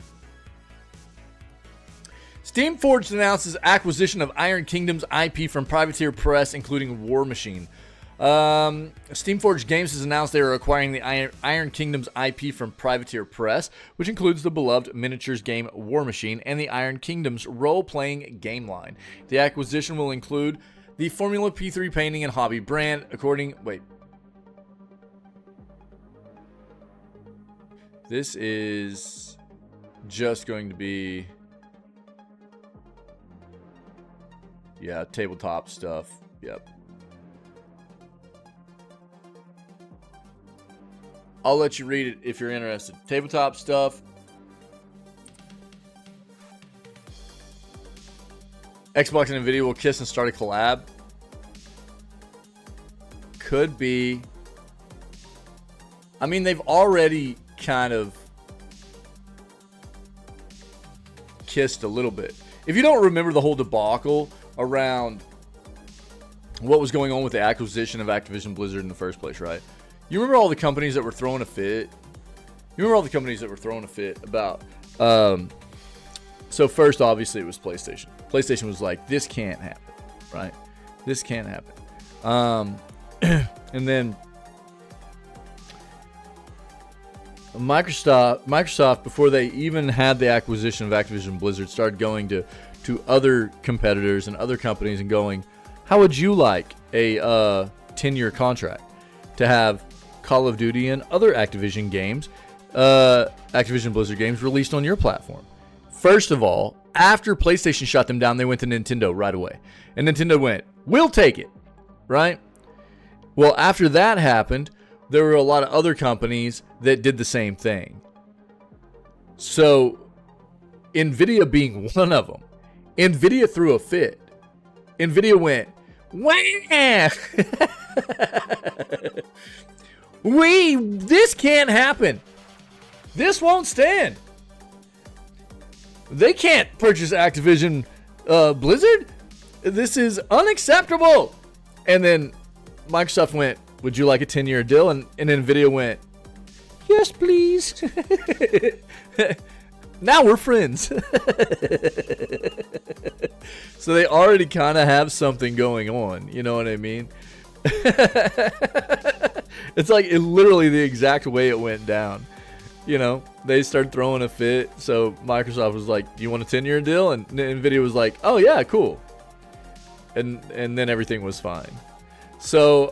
Steamforged announces acquisition of Iron Kingdom's IP from Privateer Press, including War Machine. Steamforged Games has announced they are acquiring the Iron Kingdom's IP from Privateer Press, which includes the beloved miniatures game War Machine and the Iron Kingdom's role-playing game line. The acquisition will include the Formula P3 painting and hobby brand, This is just going to be... yeah, tabletop stuff. Yep. I'll let you read it if you're interested. Tabletop stuff. Xbox and Nvidia will kiss and start a collab. Could be. I mean, they've already kind of kissed a little bit. If you don't remember the whole debacle around what was going on with the acquisition of Activision Blizzard in the first place, right? You remember all the companies that were throwing a fit? About... so first, obviously, it was PlayStation. PlayStation was like, this can't happen, right? This can't happen. And then Microsoft, before they even had the acquisition of Activision Blizzard, started going to other competitors and other companies and going, how would you like a 10-year contract to have Call of Duty and other Activision games, Activision Blizzard games released on your platform? First of all, after PlayStation shut them down, they went to Nintendo right away. And Nintendo went, we'll take it, right? Well, after that happened, there were a lot of other companies that did the same thing. So, Nvidia being one of them, Nvidia threw a fit. Nvidia went, wah! This can't happen. This won't stand. They can't purchase Activision Blizzard. This is unacceptable. And then Microsoft went, would you like a 10-year deal? And Nvidia went, yes, please. Now we're friends. So they already kind of have something going on. You know what I mean? It's like literally the exact way it went down. You know, they started throwing a fit. So Microsoft was like, do you want a 10-year deal? And Nvidia was like, oh, yeah, cool. And then everything was fine. So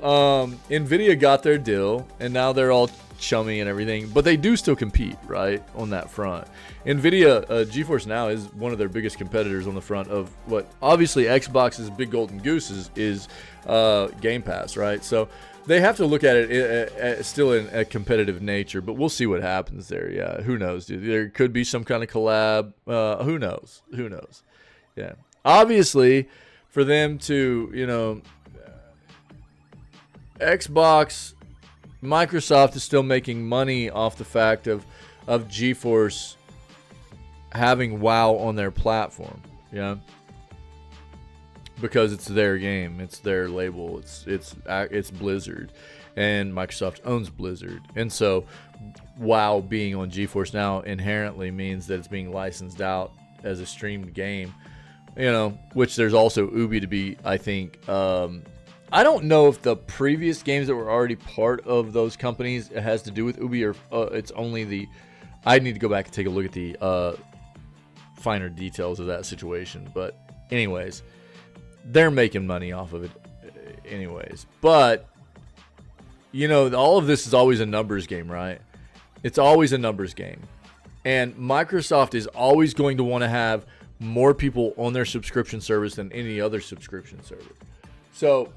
Nvidia got their deal, and now they're all chummy and everything, but they do still compete, right, on that front. Nvidia, GeForce Now is one of their biggest competitors on the front of what obviously Xbox's big golden goose is Game Pass, right? So they have to look at it still in a competitive nature, but we'll see what happens there. Yeah, who knows, dude? There could be some kind of collab. Who knows? Yeah, obviously for them to, you know, Microsoft is still making money off the fact of GeForce having WoW on their platform, yeah, because it's their game, it's their label, it's Blizzard, and Microsoft owns Blizzard, and so WoW being on GeForce Now inherently means that it's being licensed out as a streamed game, you know, which there's also Ubi to be, I think. I don't know if the previous games that were already part of those companies it has to do with Ubi, or it's only the... I need to go back and take a look at the finer details of that situation. But anyways, they're making money off of it anyways. But, you know, all of this is always a numbers game, right? It's always a numbers game. And Microsoft is always going to want to have more people on their subscription service than any other subscription service. So,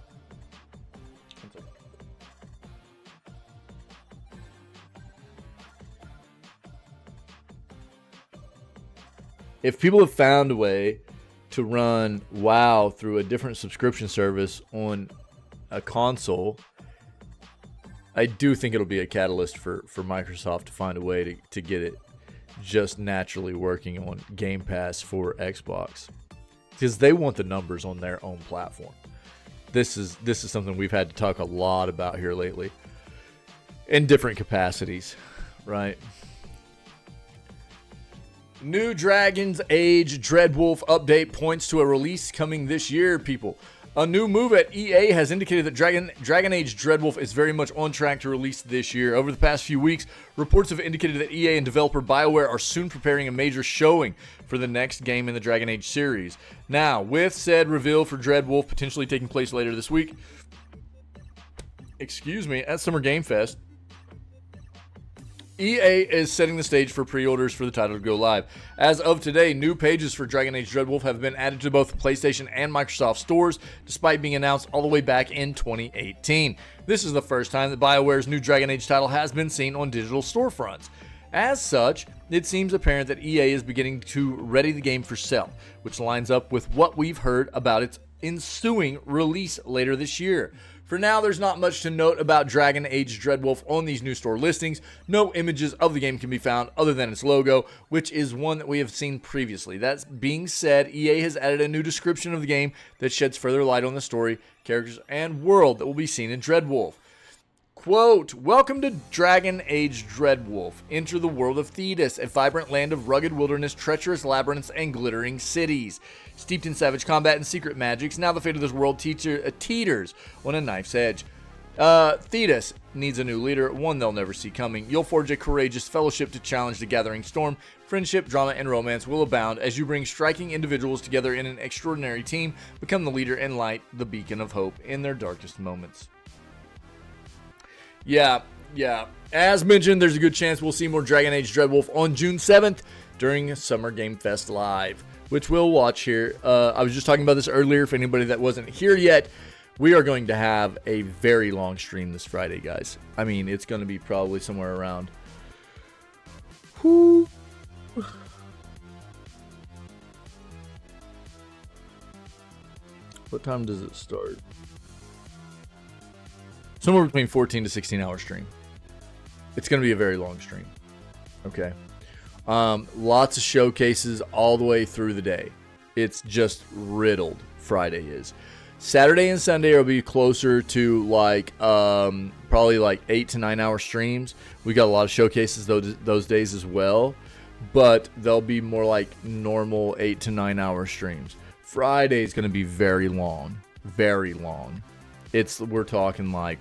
if people have found a way to run WoW through a different subscription service on a console, I do think it'll be a catalyst for Microsoft to find a way to get it just naturally working on Game Pass for Xbox, because they want the numbers on their own platform. This is something we've had to talk a lot about here lately in different capacities, right? New Dragon's Age Dreadwolf update points to a release coming this year, people. A new move at EA has indicated that Dragon Age Dreadwolf is very much on track to release this year. Over the past few weeks, reports have indicated that EA and developer BioWare are soon preparing a major showing for the next game in the Dragon Age series. Now, with said reveal for Dreadwolf potentially taking place later this week, at Summer Game Fest, EA is setting the stage for pre-orders for the title to go live. As of today, new pages for Dragon Age Dreadwolf have been added to both PlayStation and Microsoft stores, despite being announced all the way back in 2018. This is the first time that BioWare's new Dragon Age title has been seen on digital storefronts. As such, it seems apparent that EA is beginning to ready the game for sale, which lines up with what we've heard about its ensuing release later this year. For now, there's not much to note about Dragon Age Dreadwolf on these new store listings. No images of the game can be found other than its logo, which is one that we have seen previously. That being said, EA has added a new description of the game that sheds further light on the story, characters, and world that will be seen in Dreadwolf. Quote, "Welcome to Dragon Age Dreadwolf. Enter the world of Thetis, a vibrant land of rugged wilderness, treacherous labyrinths, and glittering cities. Steeped in savage combat and secret magics, now the fate of this world teeters on a knife's edge. Thetis needs a new leader, one they'll never see coming. You'll forge a courageous fellowship to challenge the gathering storm. Friendship, drama, and romance will abound as you bring striking individuals together in an extraordinary team, become the leader and light the beacon of hope in their darkest moments." Yeah. As mentioned, there's a good chance we'll see more Dragon Age Dreadwolf on June 7th during Summer Game Fest Live, which we'll watch here. I was just talking about this earlier. For anybody that wasn't here yet, we are going to have a very long stream this Friday, guys. I mean, it's going to be probably somewhere around... What time does it start? Somewhere between 14 to 16 hour stream. It's going to be a very long stream. Okay. Lots of showcases all the way through the day. It's just riddled. Friday is. Saturday and Sunday will be closer to like probably like 8 to 9 hour streams. We got a lot of showcases those days as well, but they'll be more like normal 8 to 9 hour streams. Friday is going to be very long, very long. We're talking like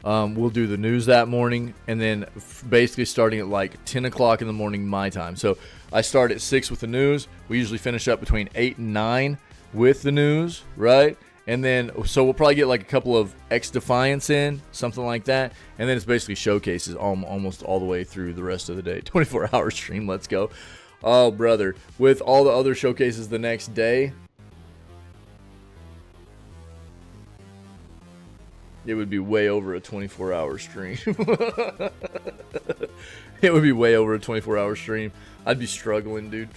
we'll do the news that morning, and then basically starting at like 10 o'clock in the morning my time. So I start at 6 with the news. We usually finish up between 8 and 9 with the news, right? And then, so we'll probably get like a couple of X Defiance in, something like that. And then it's basically showcases almost all the way through the rest of the day. 24-hour stream, let's go. Oh, brother. With all the other showcases the next day, it would be way over a 24-hour stream. It would be way over a 24-hour stream. I'd be struggling, dude.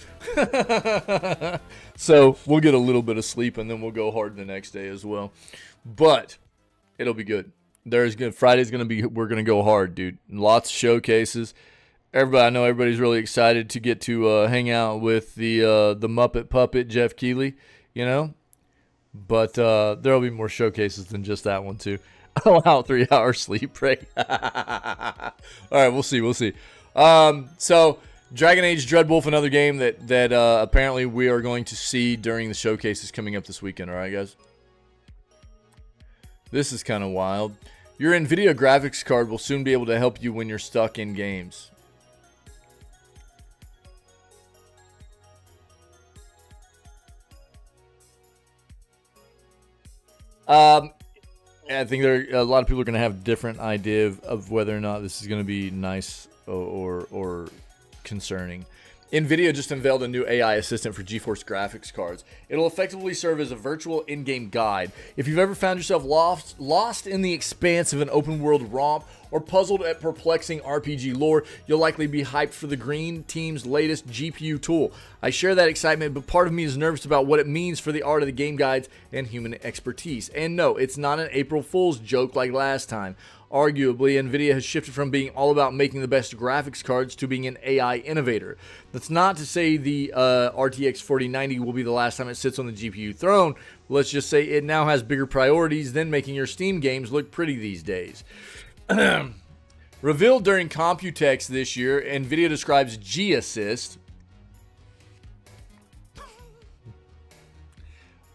So we'll get a little bit of sleep, and then we'll go hard the next day as well. But it'll be good. Friday's gonna be. We're gonna go hard, dude. Lots of showcases. I know everybody's really excited to get to hang out with the Muppet Puppet Jeff Keighley. You know. But there'll be more showcases than just that one too. Allow 3 hours sleep break. All right, we'll see. So Dragon Age Dreadwolf, another game that apparently we are going to see during the showcases coming up this weekend. All right, guys. This is kind of wild. Your NVIDIA graphics card will soon be able to help you when you're stuck in games. I think a lot of people are going to have different idea of whether or not this is going to be nice or concerning. NVIDIA just unveiled a new AI assistant for GeForce graphics cards. It'll effectively serve as a virtual in-game guide. If you've ever found yourself lost in the expanse of an open-world romp or puzzled at perplexing RPG lore, you'll likely be hyped for the Green Team's latest GPU tool. I share that excitement, but part of me is nervous about what it means for the art of the game guides and human expertise. And no, it's not an April Fool's joke like last time. Arguably, NVIDIA has shifted from being all about making the best graphics cards to being an AI innovator. That's not to say the RTX 4090 will be the last time it sits on the GPU throne. Let's just say it now has bigger priorities than making your Steam games look pretty these days. Revealed during Computex this year, NVIDIA describes G-Assist.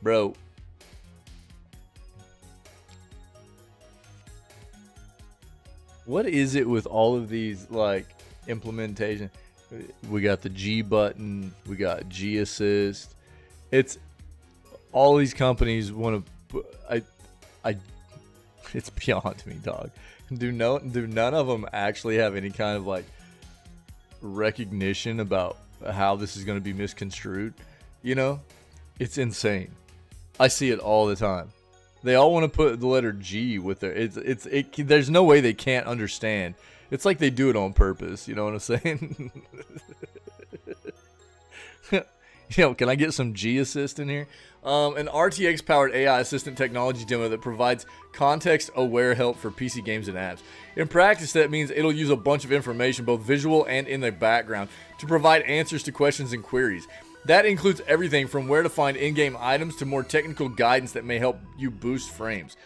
Bro. What is it with all of these, like, implementation? We got the G button. We got G assist. It's all these companies want to. It's beyond me, dog. Do none of them actually have any kind of like recognition about how this is going to be misconstrued? You know, it's insane. I see it all the time. They all want to put the letter G with their. There's no way they can't understand. It's like they do it on purpose. You know what I'm saying? Can I get some G assist in here? An RTX powered AI assistant technology demo that provides context aware help for PC games and apps. In practice, that means it'll use a bunch of information, both visual and in the background, to provide answers to questions and queries. That includes everything from where to find in-game items to more technical guidance that may help you boost frames.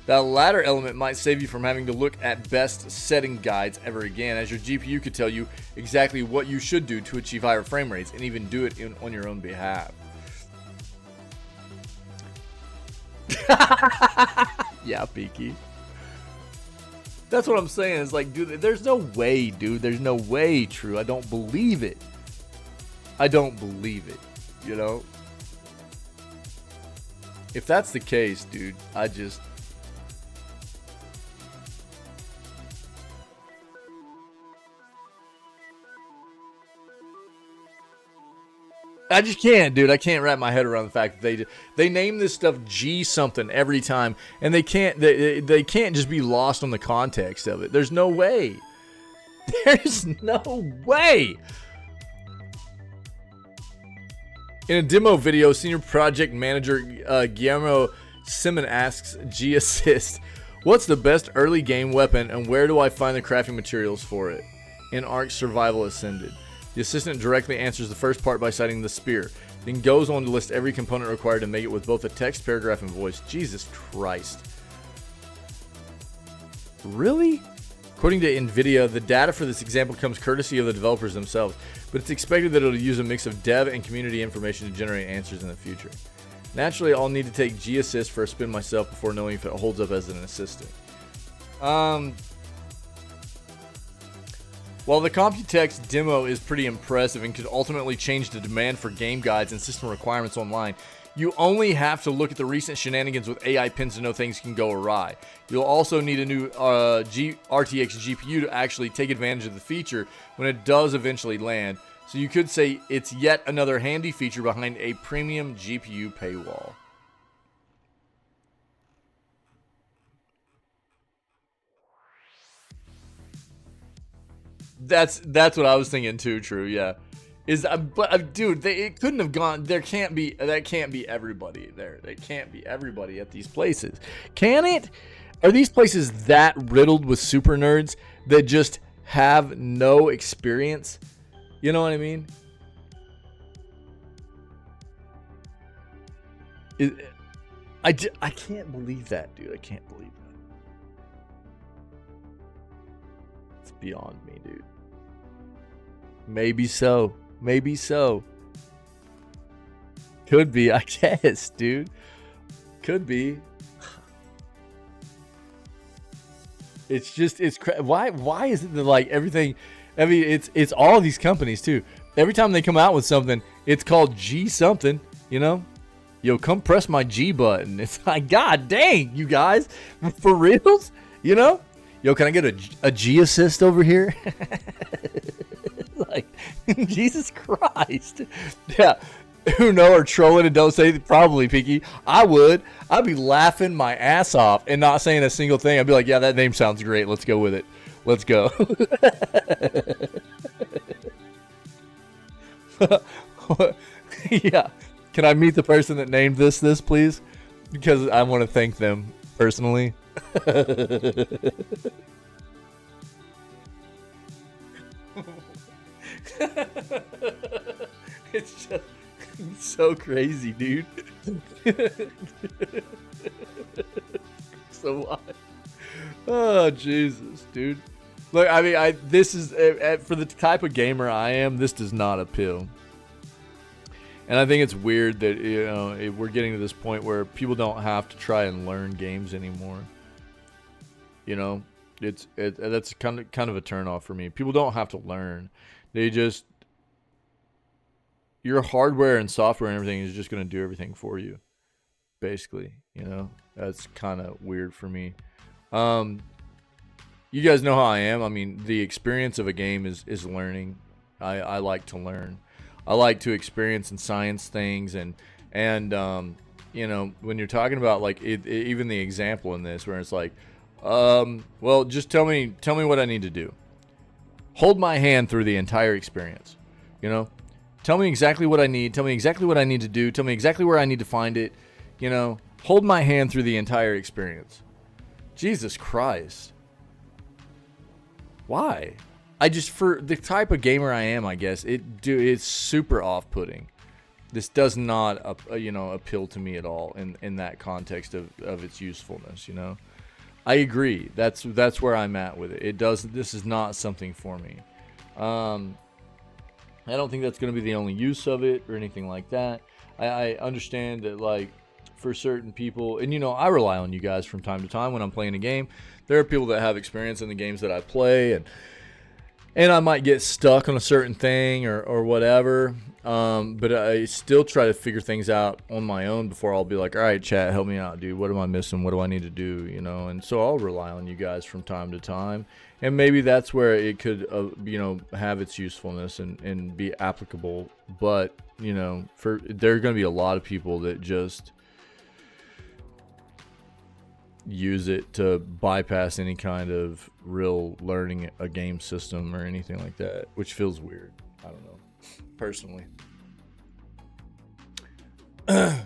That latter element might save you from having to look at best setting guides ever again, as your GPU could tell you exactly what you should do to achieve higher frame rates and even do it on your own behalf. Yeah, Peaky. That's what I'm saying. It's like, dude, there's no way, dude. There's no way, True. I don't believe it. I don't believe it, you know? If that's the case, dude, I just can't, dude. I can't wrap my head around the fact that they name this stuff G something every time, and they can't just be lost on the context of it. There's no way. There's no way. In a demo video, Senior Project Manager Guillermo Simon asks G-Assist, "What's the best early game weapon and where do I find the crafting materials for it?" In Ark Survival Ascended. The assistant directly answers the first part by citing the spear, then goes on to list every component required to make it with both a text, paragraph, and voice. Jesus Christ. Really? According to NVIDIA, the data for this example comes courtesy of the developers themselves, but it's expected that it'll use a mix of dev and community information to generate answers in the future. Naturally, I'll need to take G-Assist for a spin myself before knowing if it holds up as an assistant. While the Computex demo is pretty impressive and could ultimately change the demand for game guides and system requirements online, you only have to look at the recent shenanigans with AI pins to know things can go awry. You'll also need a new RTX GPU to actually take advantage of the feature when it does eventually land. So you could say it's yet another handy feature behind a premium GPU paywall. That's what I was thinking too, True, yeah. Dude, it couldn't have gone. That can't be everybody there. They can't be everybody at these places. Can it? Are these places that riddled with super nerds that just have no experience? You know what I mean? I can't believe that, dude. I can't believe that. It's beyond me, dude. Maybe so. Maybe so. Could be, I guess, dude. Could be. It's just, why is it that, like, everything, I mean, it's all these companies, too. Every time they come out with something, it's called G something, you know? Yo, come press my G button. It's like, God dang, you guys. For reals? You know? Yo, can I get a G assist over here? Like, Jesus Christ. Yeah. Who know are trolling and don't say probably, Pinky. I would. I'd be laughing my ass off and not saying a single thing. I'd be like, yeah, that name sounds great. Let's go with it. Let's go. Yeah. Can I meet the person that named this, please? Because I want to thank them personally. It's just so crazy, dude. So why? Oh, Jesus, dude. Look, I mean, this is for the type of gamer I am, this does not appeal. And I think it's weird that, you know, we're getting to this point where people don't have to try and learn games anymore. You know, that's kind of a turnoff for me. People don't have to learn. They just, your hardware and software and everything is just going to do everything for you. Basically, you know, that's kind of weird for me. You guys know how I am. I mean, the experience of a game is learning. I like to learn. I like to experience and science things, and you know, when you're talking about like even the example in this where it's like, well, just tell me what I need to do. Hold my hand through the entire experience. You know, tell me exactly what I need. Tell me exactly what I need to do. Tell me exactly where I need to find it. You know, hold my hand through the entire experience. Jesus Christ. Why? I just, for the type of gamer I am, I guess it's super off-putting. This does not, you know, appeal to me at all in that context of its usefulness. You know, I agree. That's where I'm at with it. This is not something for me. I don't think that's going to be the only use of it or anything like that. I understand that, like, for certain people, and you know, I rely on you guys from time to time when I'm playing a game. There are people that have experience in the games that I play, and I might get stuck on a certain thing or whatever, but I still try to figure things out on my own before I'll be like, all right, chat, help me out, dude. What am I missing? What do I need to do? You know, and so I'll rely on you guys from time to time, and maybe that's where it could, you know, have its usefulness and be applicable. But, you know, there are going to be a lot of people that just use it to bypass any kind of real learning a game system or anything like that, which feels weird. I don't know, personally. The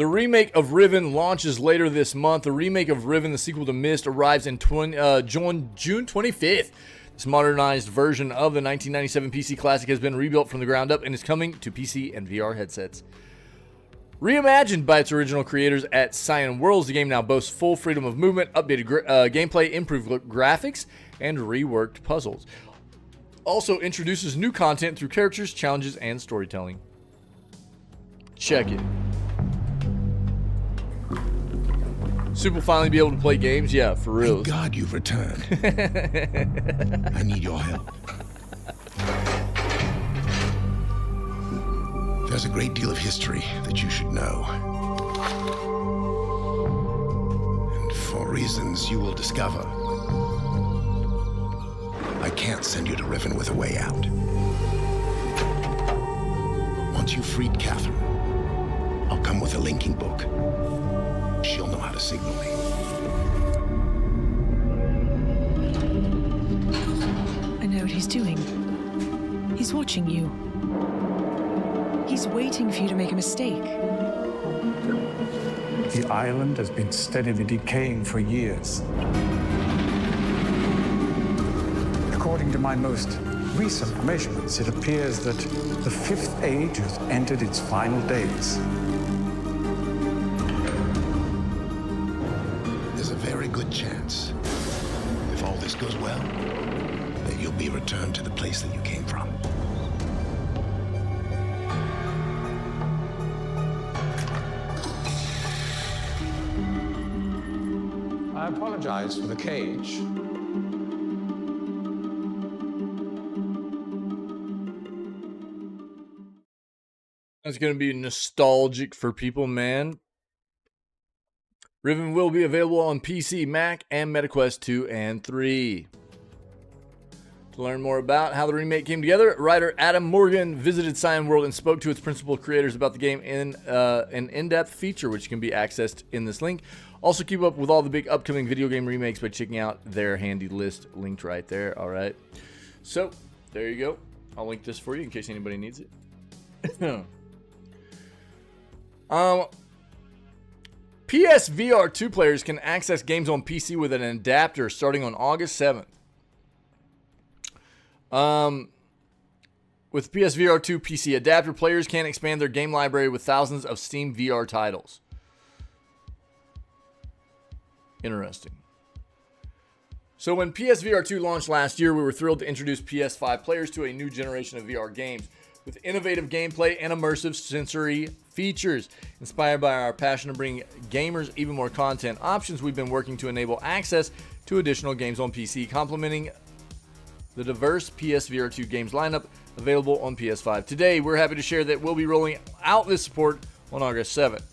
remake of Riven launches later this month. The remake of Riven, the sequel to Myst, arrives in June 25th. This modernized version of the 1997 PC classic has been rebuilt from the ground up and is coming to PC and VR headsets. Reimagined by its original creators at Cyan Worlds, the game now boasts full freedom of movement, updated gameplay, improved graphics, and reworked puzzles. Also introduces new content through characters, challenges, and storytelling. Check it. Soup will finally be able to play games? Yeah, for real. Thank God you've returned. I need your help. There's a great deal of history that you should know. And for reasons you will discover, I can't send you to Riven with a way out. Once you've freed Catherine, I'll come with a linking book. She'll know how to signal me. I know what he's doing. He's watching you. He's waiting for you to make a mistake. The island has been steadily decaying for years. According to my most recent measurements, it appears that the Fifth Age has entered its final days. There's a very good chance, if all this goes well, that you'll be returned to the place that you came from. I apologize for the cage. It's going to be nostalgic for people, man. Riven will be available on PC, Mac, and MetaQuest 2 and 3. To learn more about how the remake came together, writer Adam Morgan visited Cyan World and spoke to its principal creators about the game in an in-depth feature, which can be accessed in this link. Also, keep up with all the big upcoming video game remakes by checking out their handy list linked right there. All right. So, there you go. I'll link this for you in case anybody needs it. PSVR 2 players can access games on PC with an adapter starting on August 7th. With PSVR 2 PC adapter, players can expand their game library with thousands of Steam VR titles. Interesting. So when PSVR 2 launched last year, we were thrilled to introduce PS5 players to a new generation of VR games with innovative gameplay and immersive sensory features. Inspired by our passion to bring gamers even more content options, we've been working to enable access to additional games on PC, complementing the diverse PSVR 2 games lineup available on PS5. Today, we're happy to share that we'll be rolling out this support on August 7th.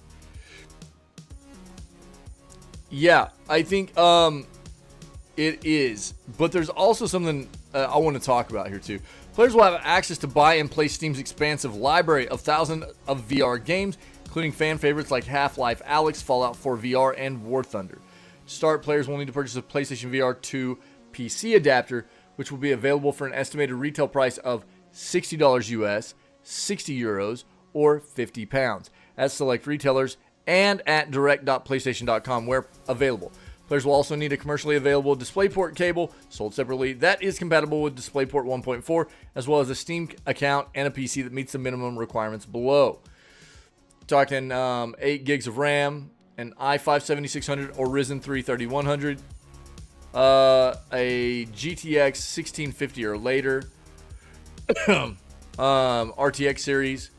Yeah, I think it is. But there's also something I want to talk about here too. Players will have access to buy and play Steam's expansive library of thousands of VR games, including fan favorites like Half-Life Alyx, Fallout 4 VR, and War Thunder. To start, players will need to purchase a PlayStation VR 2 PC adapter, which will be available for an estimated retail price of $60 US, 60 euros, or 50 pounds at select retailers and at direct.playstation.com where available. Players will also need a commercially available DisplayPort cable sold separately that is compatible with DisplayPort 1.4, as well as a Steam account and a PC that meets the minimum requirements below. Talking 8 gigs of RAM, an i5-7600 or Ryzen 3 3100, a GTX 1650 or later, RTX series,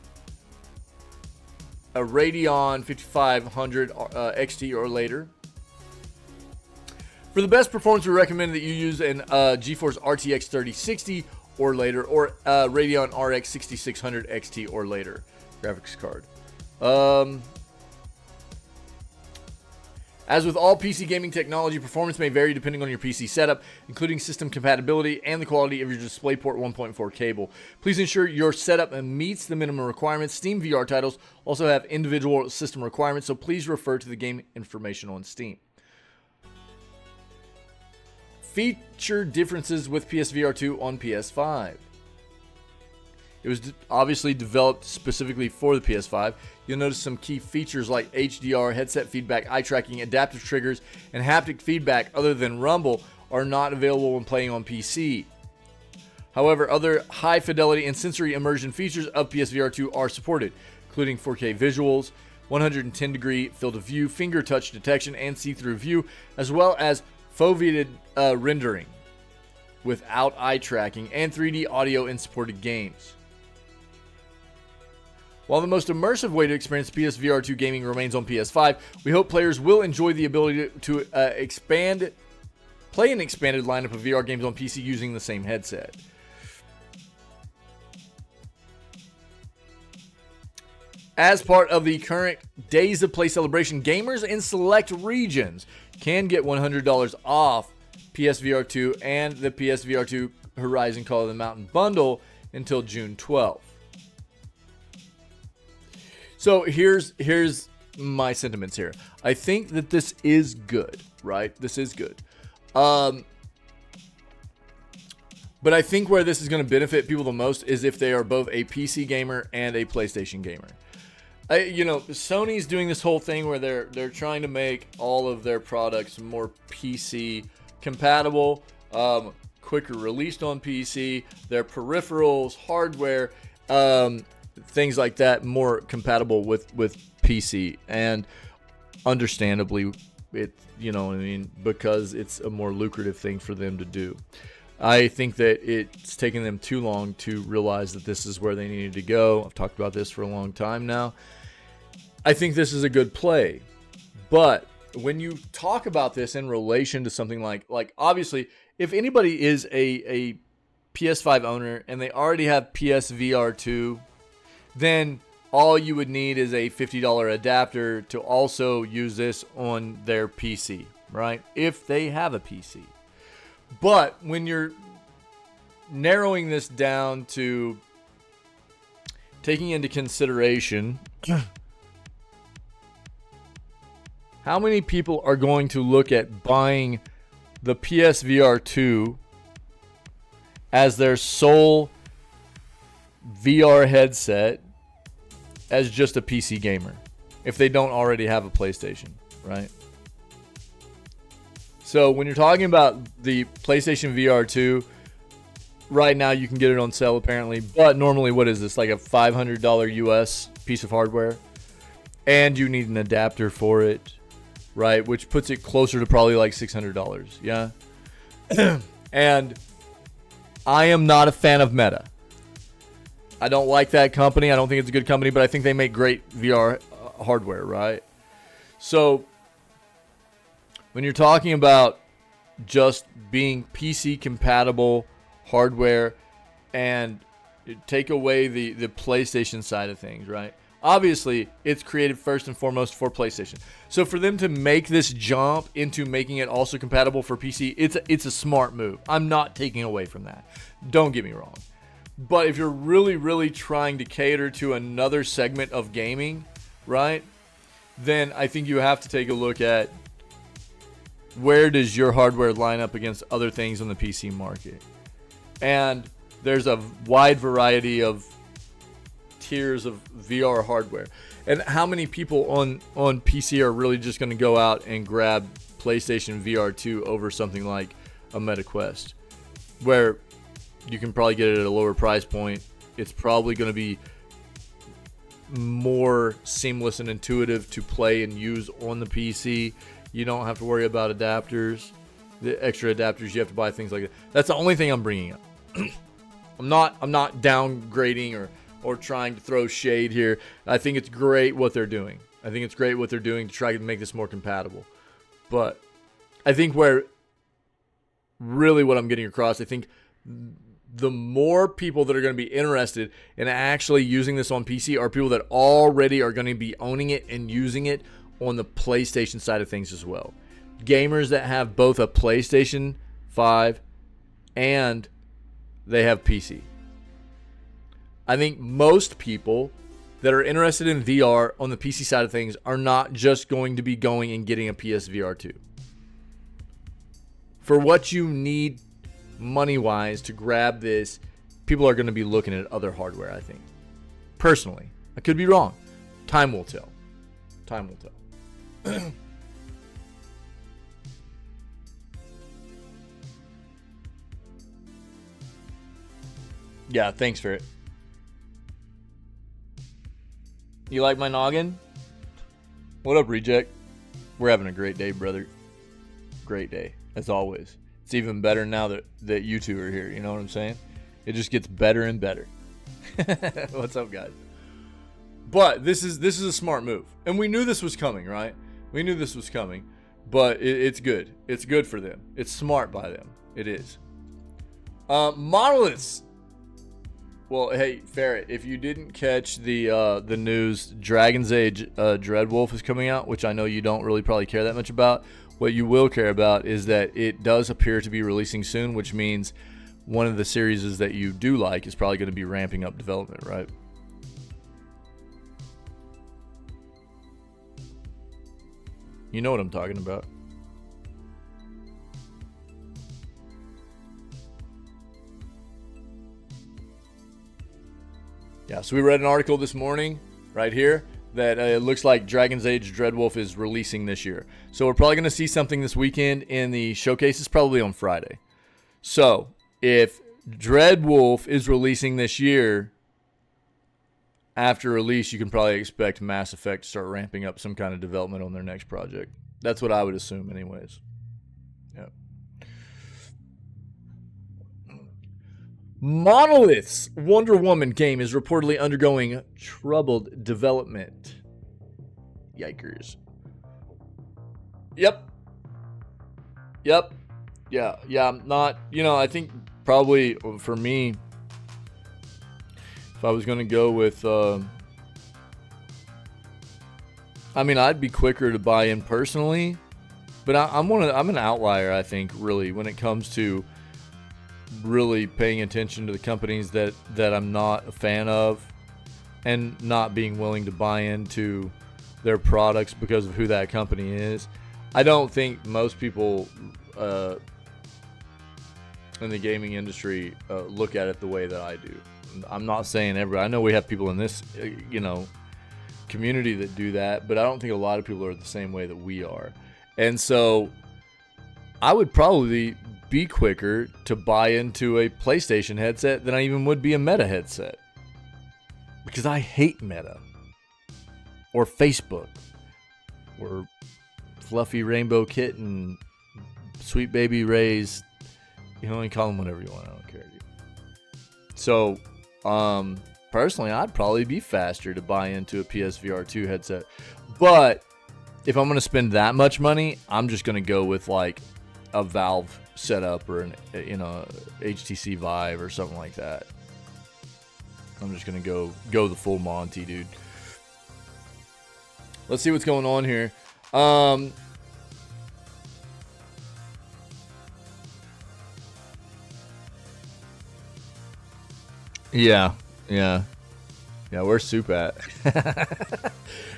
a Radeon 5500 XT or later. For the best performance, we recommend that you use an GeForce RTX 3060 or later, or Radeon RX 6600 XT or later graphics card. As with all PC gaming technology, performance may vary depending on your PC setup, including system compatibility and the quality of your DisplayPort 1.4 cable. Please ensure your setup meets the minimum requirements. Steam VR titles also have individual system requirements, so please refer to the game information on Steam. Feature differences with PSVR 2 on PS5. It was obviously developed specifically for the PS5. You'll notice some key features like HDR, headset feedback, eye tracking, adaptive triggers, and haptic feedback other than rumble are not available when playing on PC. However, other high fidelity and sensory immersion features of PSVR 2 are supported, including 4K visuals, 110 degree field of view, finger touch detection, and see-through view, as well as foveated rendering without eye tracking, and 3D audio in supported games. While the most immersive way to experience PSVR 2 gaming remains on PS5, we hope players will enjoy the ability to play an expanded lineup of VR games on PC using the same headset. As part of the current Days of Play celebration, gamers in select regions can get $100 off PSVR 2 and the PSVR 2 Horizon Call of the Mountain bundle until June 12th. So here's my sentiments here. I think that this is good, right? This is good. But I think where this is going to benefit people the most is if they are both a PC gamer and a PlayStation gamer. Sony's doing this whole thing where they're trying to make all of their products more PC compatible, quicker released on PC, their peripherals, hardware, things like that more compatible with PC, and understandably because it's a more lucrative thing for them to do. I think that it's taken them too long to realize that this is where they needed to go. I've talked about this for a long time now. I think this is a good play, but when you talk about this in relation to something like obviously, if anybody is a PS5 owner and they already have PSVR 2, then all you would need is a $50 adapter to also use this on their PC, right? If they have a PC. But when you're narrowing this down to taking into consideration how many people are going to look at buying the PSVR 2 as their sole VR headset as just a PC gamer if they don't already have a PlayStation, right? So when you're talking about the PlayStation VR 2, right now you can get it on sale apparently, but normally what is this, like a $500 US piece of hardware? And you need an adapter for it, right? Which puts it closer to probably like $600, yeah? And I am not a fan of Meta. I don't like that company. I don't think it's a good company, but I think they make great VR hardware, right? So when you're talking about just being PC compatible hardware and take away the PlayStation side of things, right? Obviously, it's created first and foremost for PlayStation. So for them to make this jump into making it also compatible for PC, it's a smart move. I'm not taking away from that. Don't get me wrong. But if you're really, really trying to cater to another segment of gaming, right, then I think you have to take a look at where does your hardware line up against other things on the PC market. And there's a wide variety of tiers of VR hardware. And how many people on PC are really just going to go out and grab PlayStation VR 2 over something like a Meta Quest, where you can probably get it at a lower price point. It's probably going to be more seamless and intuitive to play and use on the PC. You don't have to worry about adapters, the extra adapters you have to buy, things like that. That's the only thing I'm bringing up. I'm not downgrading or trying to throw shade here. I think it's great what they're doing. I think it's great what they're doing to try to make this more compatible. But I think where really what I'm getting across, I think the more people that are going to be interested in actually using this on PC are people that already are going to be owning it and using it on the PlayStation side of things as well. Gamers that have both a PlayStation 5 and they have PC. I think most people that are interested in VR on the PC side of things are not just going to be going and getting a PSVR 2. For what you need money-wise to grab this, people are going to be looking at other hardware, I think. Personally. I could be wrong. Time will tell. Time will tell. Yeah, thanks for it. You like my noggin? What up, Reject? We're having a great day, brother. Great day, as always. It's even better now that you two are here. You know what I'm saying? It just gets better and better. What's up, guys? But this is a smart move, and we knew this was coming, right? We knew this was coming, but it's good. It's good for them. It's smart by them. It is. Monoliths. Well, hey, Ferret, if you didn't catch the news, Dragon's Age Dreadwolf is coming out, which I know you don't really probably care that much about. What you will care about is that it does appear to be releasing soon, which means one of the series that you do like is probably going to be ramping up development, right? You know what I'm talking about. Yeah, so we read an article this morning, right here, that it looks like Dragon's Age Dreadwolf is releasing this year. So we're probably going to see something this weekend in the showcases, probably on Friday. So if Dreadwolf is releasing this year, after release, you can probably expect Mass Effect to start ramping up some kind of development on their next project. That's what I would assume anyways. Yeah. Monolith's Wonder Woman game is reportedly undergoing troubled development. Yikers. Yep. Yeah, I'm not, I think probably for me, if I was going to go with I mean, I'd be quicker to buy in personally, but I'm an outlier, I think, really, when it comes to really paying attention to the companies that I'm not a fan of and not being willing to buy into their products because of who that company is. I don't think most people in the gaming industry look at it the way that I do. I'm not saying everybody. I know we have people in this, community that do that, but I don't think a lot of people are the same way that we are. And so I would probably be quicker to buy into a PlayStation headset than I even would be a Meta headset, because I hate Meta or Facebook or Fluffy Rainbow Kitten, Sweet Baby Ray's. You can call them whatever you want. I don't care, dude. So, personally, I'd probably be faster to buy into a PSVR 2 headset. But if I'm going to spend that much money, I'm just going to go with like a Valve setup or an HTC Vive or something like that. I'm just going to go the full Monty, dude. Let's see what's going on here. Yeah, where's Soup at?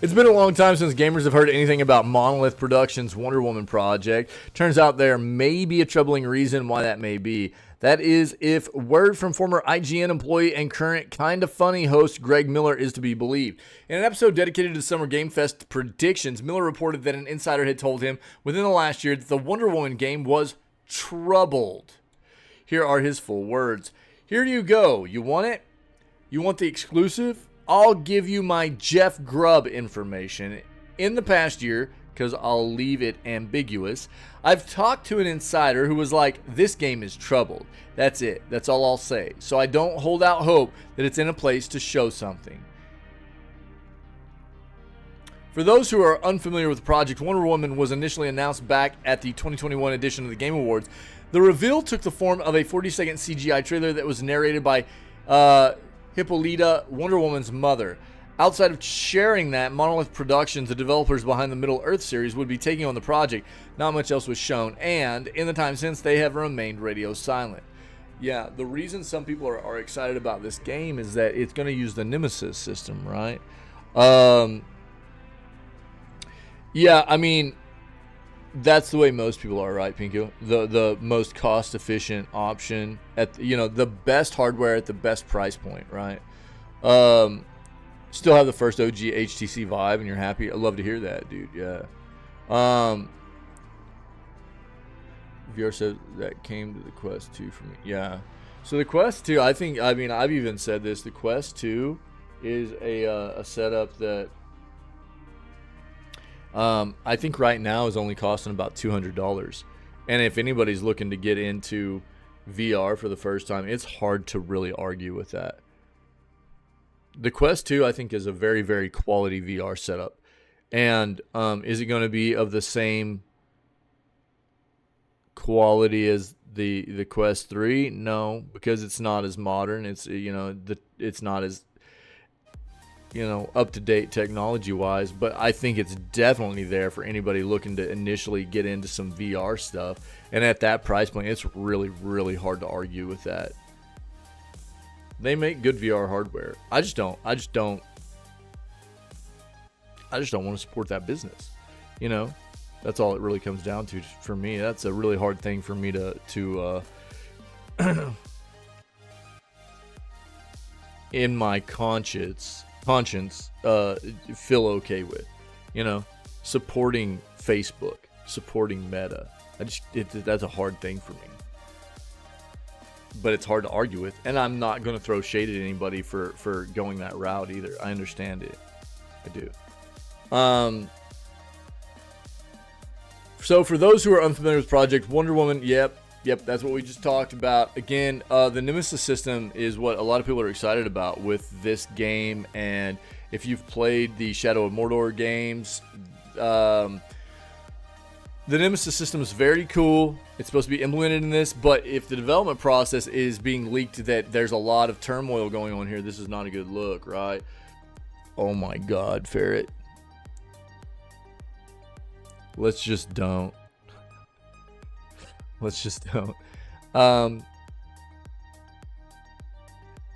It's been a long time since gamers have heard anything about Monolith Productions' Wonder Woman project. Turns out there may be a troubling reason why that may be. That is, if word from former IGN employee and current Kinda Funny host Greg Miller is to be believed. In an episode dedicated to Summer Game Fest predictions, Miller reported that an insider had told him within the last year that the Wonder Woman game was troubled. Here are his full words. Here you go. You want it? You want the exclusive? I'll give you my Jeff Grubb information. In the past year, because I'll leave it ambiguous, I've talked to an insider who was like, this game is troubled. That's it. That's all I'll say. So I don't hold out hope that it's in a place to show something. For those who are unfamiliar with the project, Wonder Woman was initially announced back at the 2021 edition of the Game Awards. The reveal took the form of a 40-second CGI trailer that was narrated by Hippolyta, Wonder Woman's mother. Outside of sharing that, Monolith Productions, the developers behind the Middle-earth series, would be taking on the project. Not much else was shown, and in the time since, they have remained radio silent. Yeah, the reason some people are excited about this game is that it's going to use the Nemesis system, right? Yeah, I mean, that's the way most people are, right, Pinko? The most cost-efficient option at the best hardware at the best price point, right? Still have the first OG HTC Vive, and you're happy. I'd love to hear that, dude. Yeah. VR said that came to the Quest 2 for me. Yeah. So the Quest 2, I've even said this. The Quest 2 is a setup that I think right now is only costing about $200. And if anybody's looking to get into VR for the first time, it's hard to really argue with that. The Quest 2, I think, is a very, very quality VR setup. And is it going to be of the same quality as the Quest 3? No, because it's not as modern. It's it's not as up to date technology wise, but I think it's definitely there for anybody looking to initially get into some VR stuff. And at that price point, it's really, really hard to argue with that. They make good VR hardware. I just don't want to support that business. That's all it really comes down to for me. That's a really hard thing for me to in my conscience feel okay with, supporting Facebook, supporting Meta. That's a hard thing for me, but it's hard to argue with, and I'm not going to throw shade at anybody for going that route either. I understand it. I do. So for those who are unfamiliar with Project Wonder Woman, yep, that's what we just talked about. Again, the Nemesis system is what a lot of people are excited about with this game. And if you've played the Shadow of Mordor games, the Nemesis system is very cool. It's supposed to be implemented in this, but if the development process is being leaked that there's a lot of turmoil going on here, this is not a good look, right? Oh my God, Ferret. Let's just don't. Let's just don't.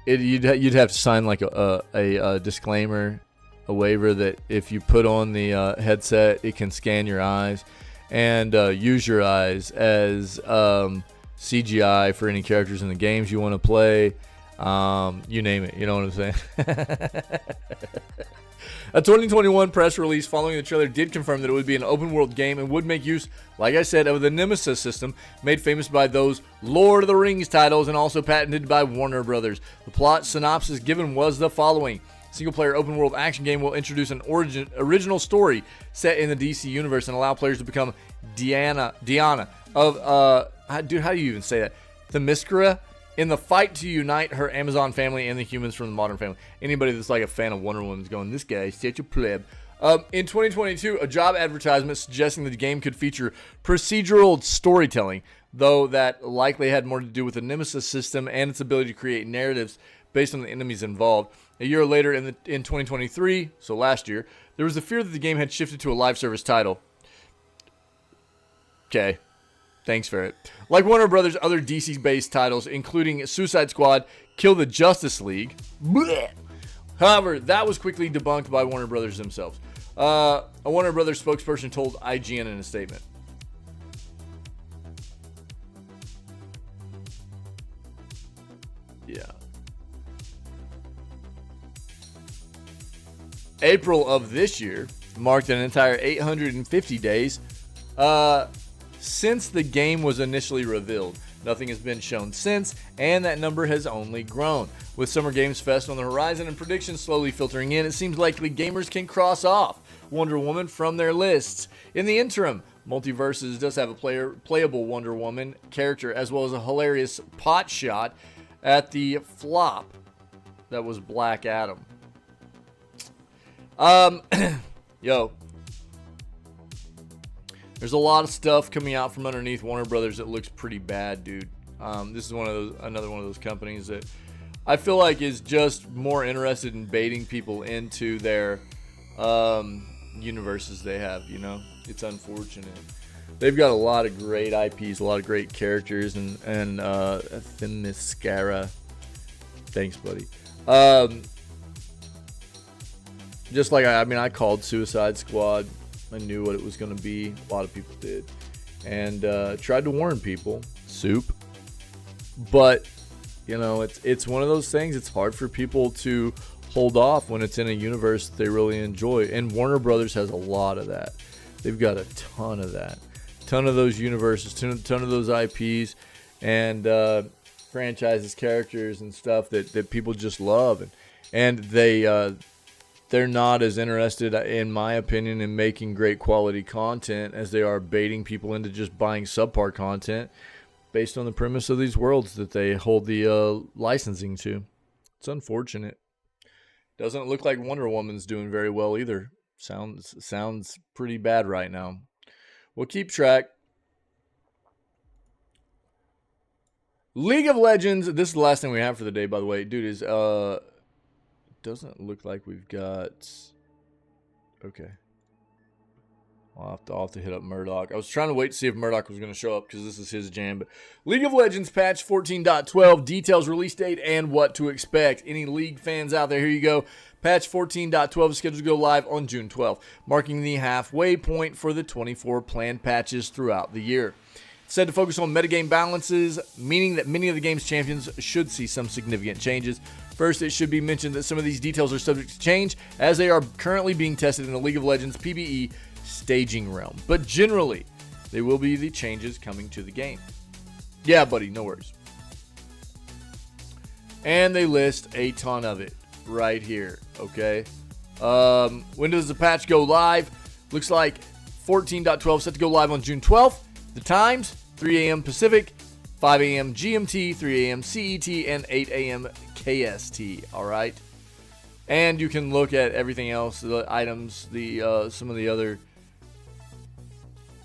You'd have to sign like a disclaimer, a waiver that if you put on the headset, it can scan your eyes and use your eyes as CGI for any characters in the games you want to play. You name it. You know what I'm saying? A 2021 press release following the trailer did confirm that it would be an open-world game and would make use, like I said, of the Nemesis system, made famous by those Lord of the Rings titles and also patented by Warner Brothers. The plot synopsis given was the following. Single-player open-world action game will introduce an original story set in the DC universe and allow players to become Diana of, dude, how do you even say that? Themyscira? In the fight to unite her Amazon family and the humans from the modern family. Anybody that's like a fan of Wonder Woman is going, this guy is such a pleb. In 2022, a job advertisement suggesting that the game could feature procedural storytelling, though that likely had more to do with the Nemesis system and its ability to create narratives based on the enemies involved. A year later, in 2023, so last year, there was the fear that the game had shifted to a live service title. Okay. Thanks for it. Like Warner Brothers' other DC-based titles, including Suicide Squad, Kill the Justice League. Blech. However, that was quickly debunked by Warner Brothers themselves. A Warner Brothers spokesperson told IGN in a statement. Yeah. April of this year marked an entire 850 days since the game was initially revealed. Nothing has been shown since, and that number has only grown. With Summer Games Fest on the horizon and predictions slowly filtering in, it seems likely gamers can cross off Wonder Woman from their lists. In the interim, Multiverses does have a playable Wonder Woman character, as well as a hilarious pot shot at the flop that was Black Adam. Yo. There's a lot of stuff coming out from underneath Warner Brothers that looks pretty bad, dude. This is another one of those companies that I feel like is just more interested in baiting people into their universes they have, you know? It's unfortunate. They've got a lot of great IPs, a lot of great characters, and Themyscira. Thanks, buddy. Just like, I called Suicide Squad. I knew what it was going to be. A lot of people did. And tried to warn people. Soup. But, you know, it's one of those things. It's hard for people to hold off when it's in a universe that they really enjoy. And Warner Brothers has a lot of that. They've got a ton of that. Ton of those universes, ton of those IPs and franchises, characters and stuff that people just love. And they're not as interested, in my opinion, in making great quality content as they are baiting people into just buying subpar content based on the premise of these worlds that they hold the licensing to. It's unfortunate. Doesn't look like Wonder Woman's doing very well either. Sounds pretty bad right now. We'll keep track. League of Legends. This is the last thing we have for the day, by the way. Dude, is doesn't look like we've got... Okay. I'll have to hit up Murdoch. I was trying to wait to see if Murdoch was going to show up because this is his jam. But League of Legends patch 14.12, details, release date, and what to expect. Any League fans out there, here you go. Patch 14.12 is scheduled to go live on June 12th, marking the halfway point for the 24 planned patches throughout the year. It's said to focus on metagame balances, meaning that many of the game's champions should see some significant changes. First, it should be mentioned that some of these details are subject to change, as they are currently being tested in the League of Legends PvE staging realm. But generally, they will be the changes coming to the game. Yeah, buddy, no worries. And they list a ton of it right here, okay? When does the patch go live? Looks like 14.12 set to go live on June 12th. The times, 3 a.m. Pacific, 5 a.m. GMT, 3 a.m. CET, and 8 a.m. KST, all right? And you can look at everything else, the items, the some of the other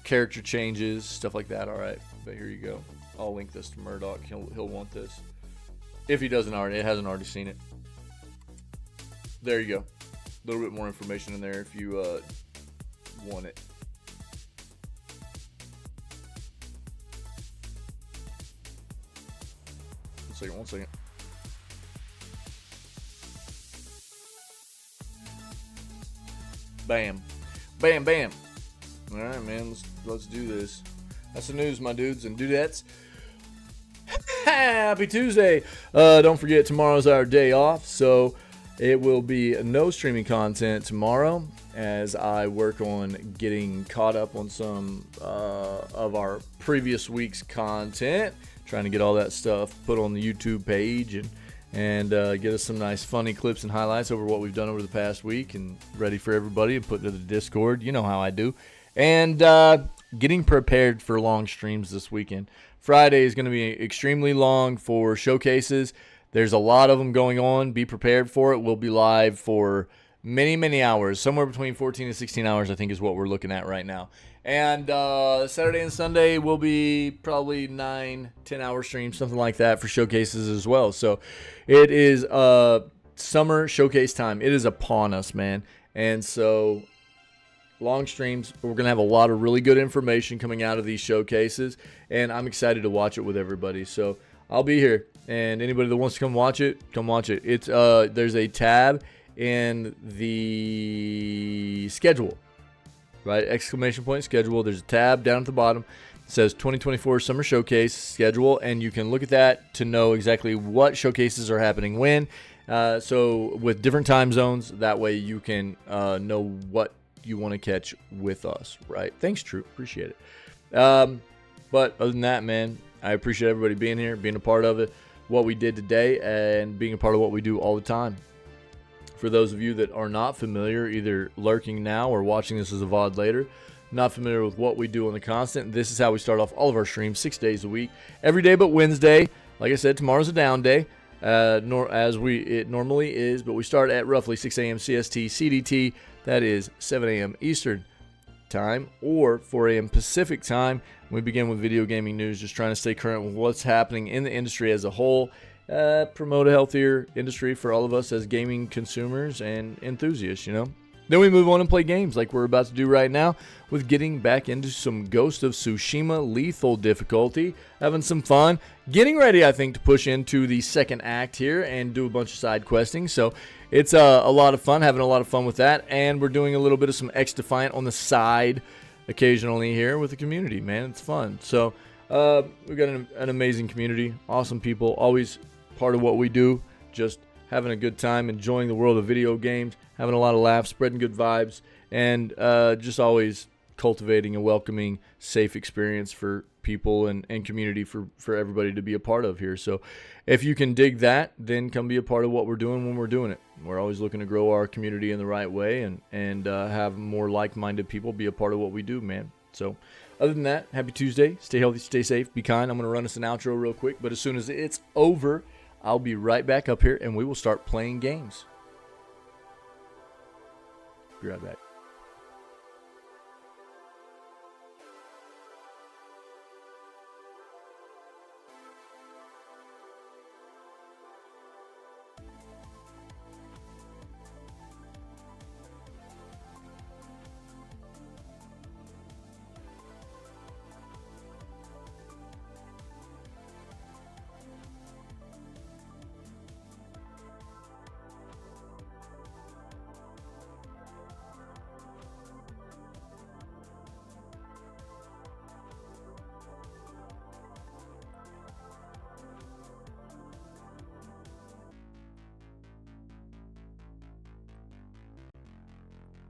character changes, stuff like that, all right? But here you go. I'll link this to Murdoch. He'll want this. If he doesn't already, hasn't already seen it. There you go. A little bit more information in there if you want it. One second. Bam. Bam, bam. All right, man. Let's do this. That's the news, my dudes and dudettes. Happy Tuesday. Don't forget, tomorrow's our day off, so it will be no streaming content tomorrow as I work on getting caught up on some of our previous week's content, trying to get all that stuff put on the YouTube page and get us some nice funny clips and highlights over what we've done over the past week and ready for everybody and put into the Discord. You know how I do. And getting prepared for long streams this weekend. Friday is going to be extremely long for showcases. There's a lot of them going on. Be prepared for it. We'll be live for many, many hours. Somewhere between 14 and 16 hours, I think, is what we're looking at right now. And Saturday and Sunday will be probably 9-10 hour streams, something like that, for showcases as well. So it is summer showcase time. It is upon us, man. And so long streams. We're going to have a lot of really good information coming out of these showcases, and I'm excited to watch it with everybody. So I'll be here, and anybody that wants to come watch it, come watch it. It's there's a tab in the schedule, right? Exclamation point schedule. There's a tab down at the bottom. It says 2024 Summer Showcase Schedule, and you can look at that to know exactly what showcases are happening when. So with different time zones, that way you can know what you want to catch with us, right? Thanks, True. Appreciate it. But other than that, man, I appreciate everybody being here, being a part of it, what we did today, and being a part of what we do all the time. For those of you that are not familiar, either lurking now or watching this as a VOD later, not familiar with what we do on the constant, this is how we start off all of our streams 6 days a week. Every day but Wednesday. Like I said, tomorrow's a down day, as it normally is, but we start at roughly 6 a.m. CST, CDT. That is 7 a.m. Eastern time or 4 a.m. Pacific time. We begin with video gaming news, just trying to stay current with what's happening in the industry as a whole, promote a healthier industry for all of us as gaming consumers and enthusiasts, you know. Then we move on and play games like we're about to do right now with getting back into some Ghost of Tsushima lethal difficulty, having some fun, getting ready, I think, to push into the second act here and do a bunch of side questing. So it's a lot of fun, having a lot of fun with that, and we're doing a little bit of some X-Defiant on the side occasionally here with the community, man. It's fun. So we've got an amazing community, awesome people, always part of what we do, just having a good time, enjoying the world of video games, having a lot of laughs, spreading good vibes, and just always cultivating a welcoming, safe experience for people and community for everybody to be a part of here. So if you can dig that, then come be a part of what we're doing when we're doing it. We're always looking to grow our community in the right way and have more like-minded people be a part of what we do, man. So other than that, happy Tuesday. Stay healthy, stay safe, be kind. I'm going to run us an outro real quick, but as soon as it's over, I'll be right back up here and we will start playing games. Be right back.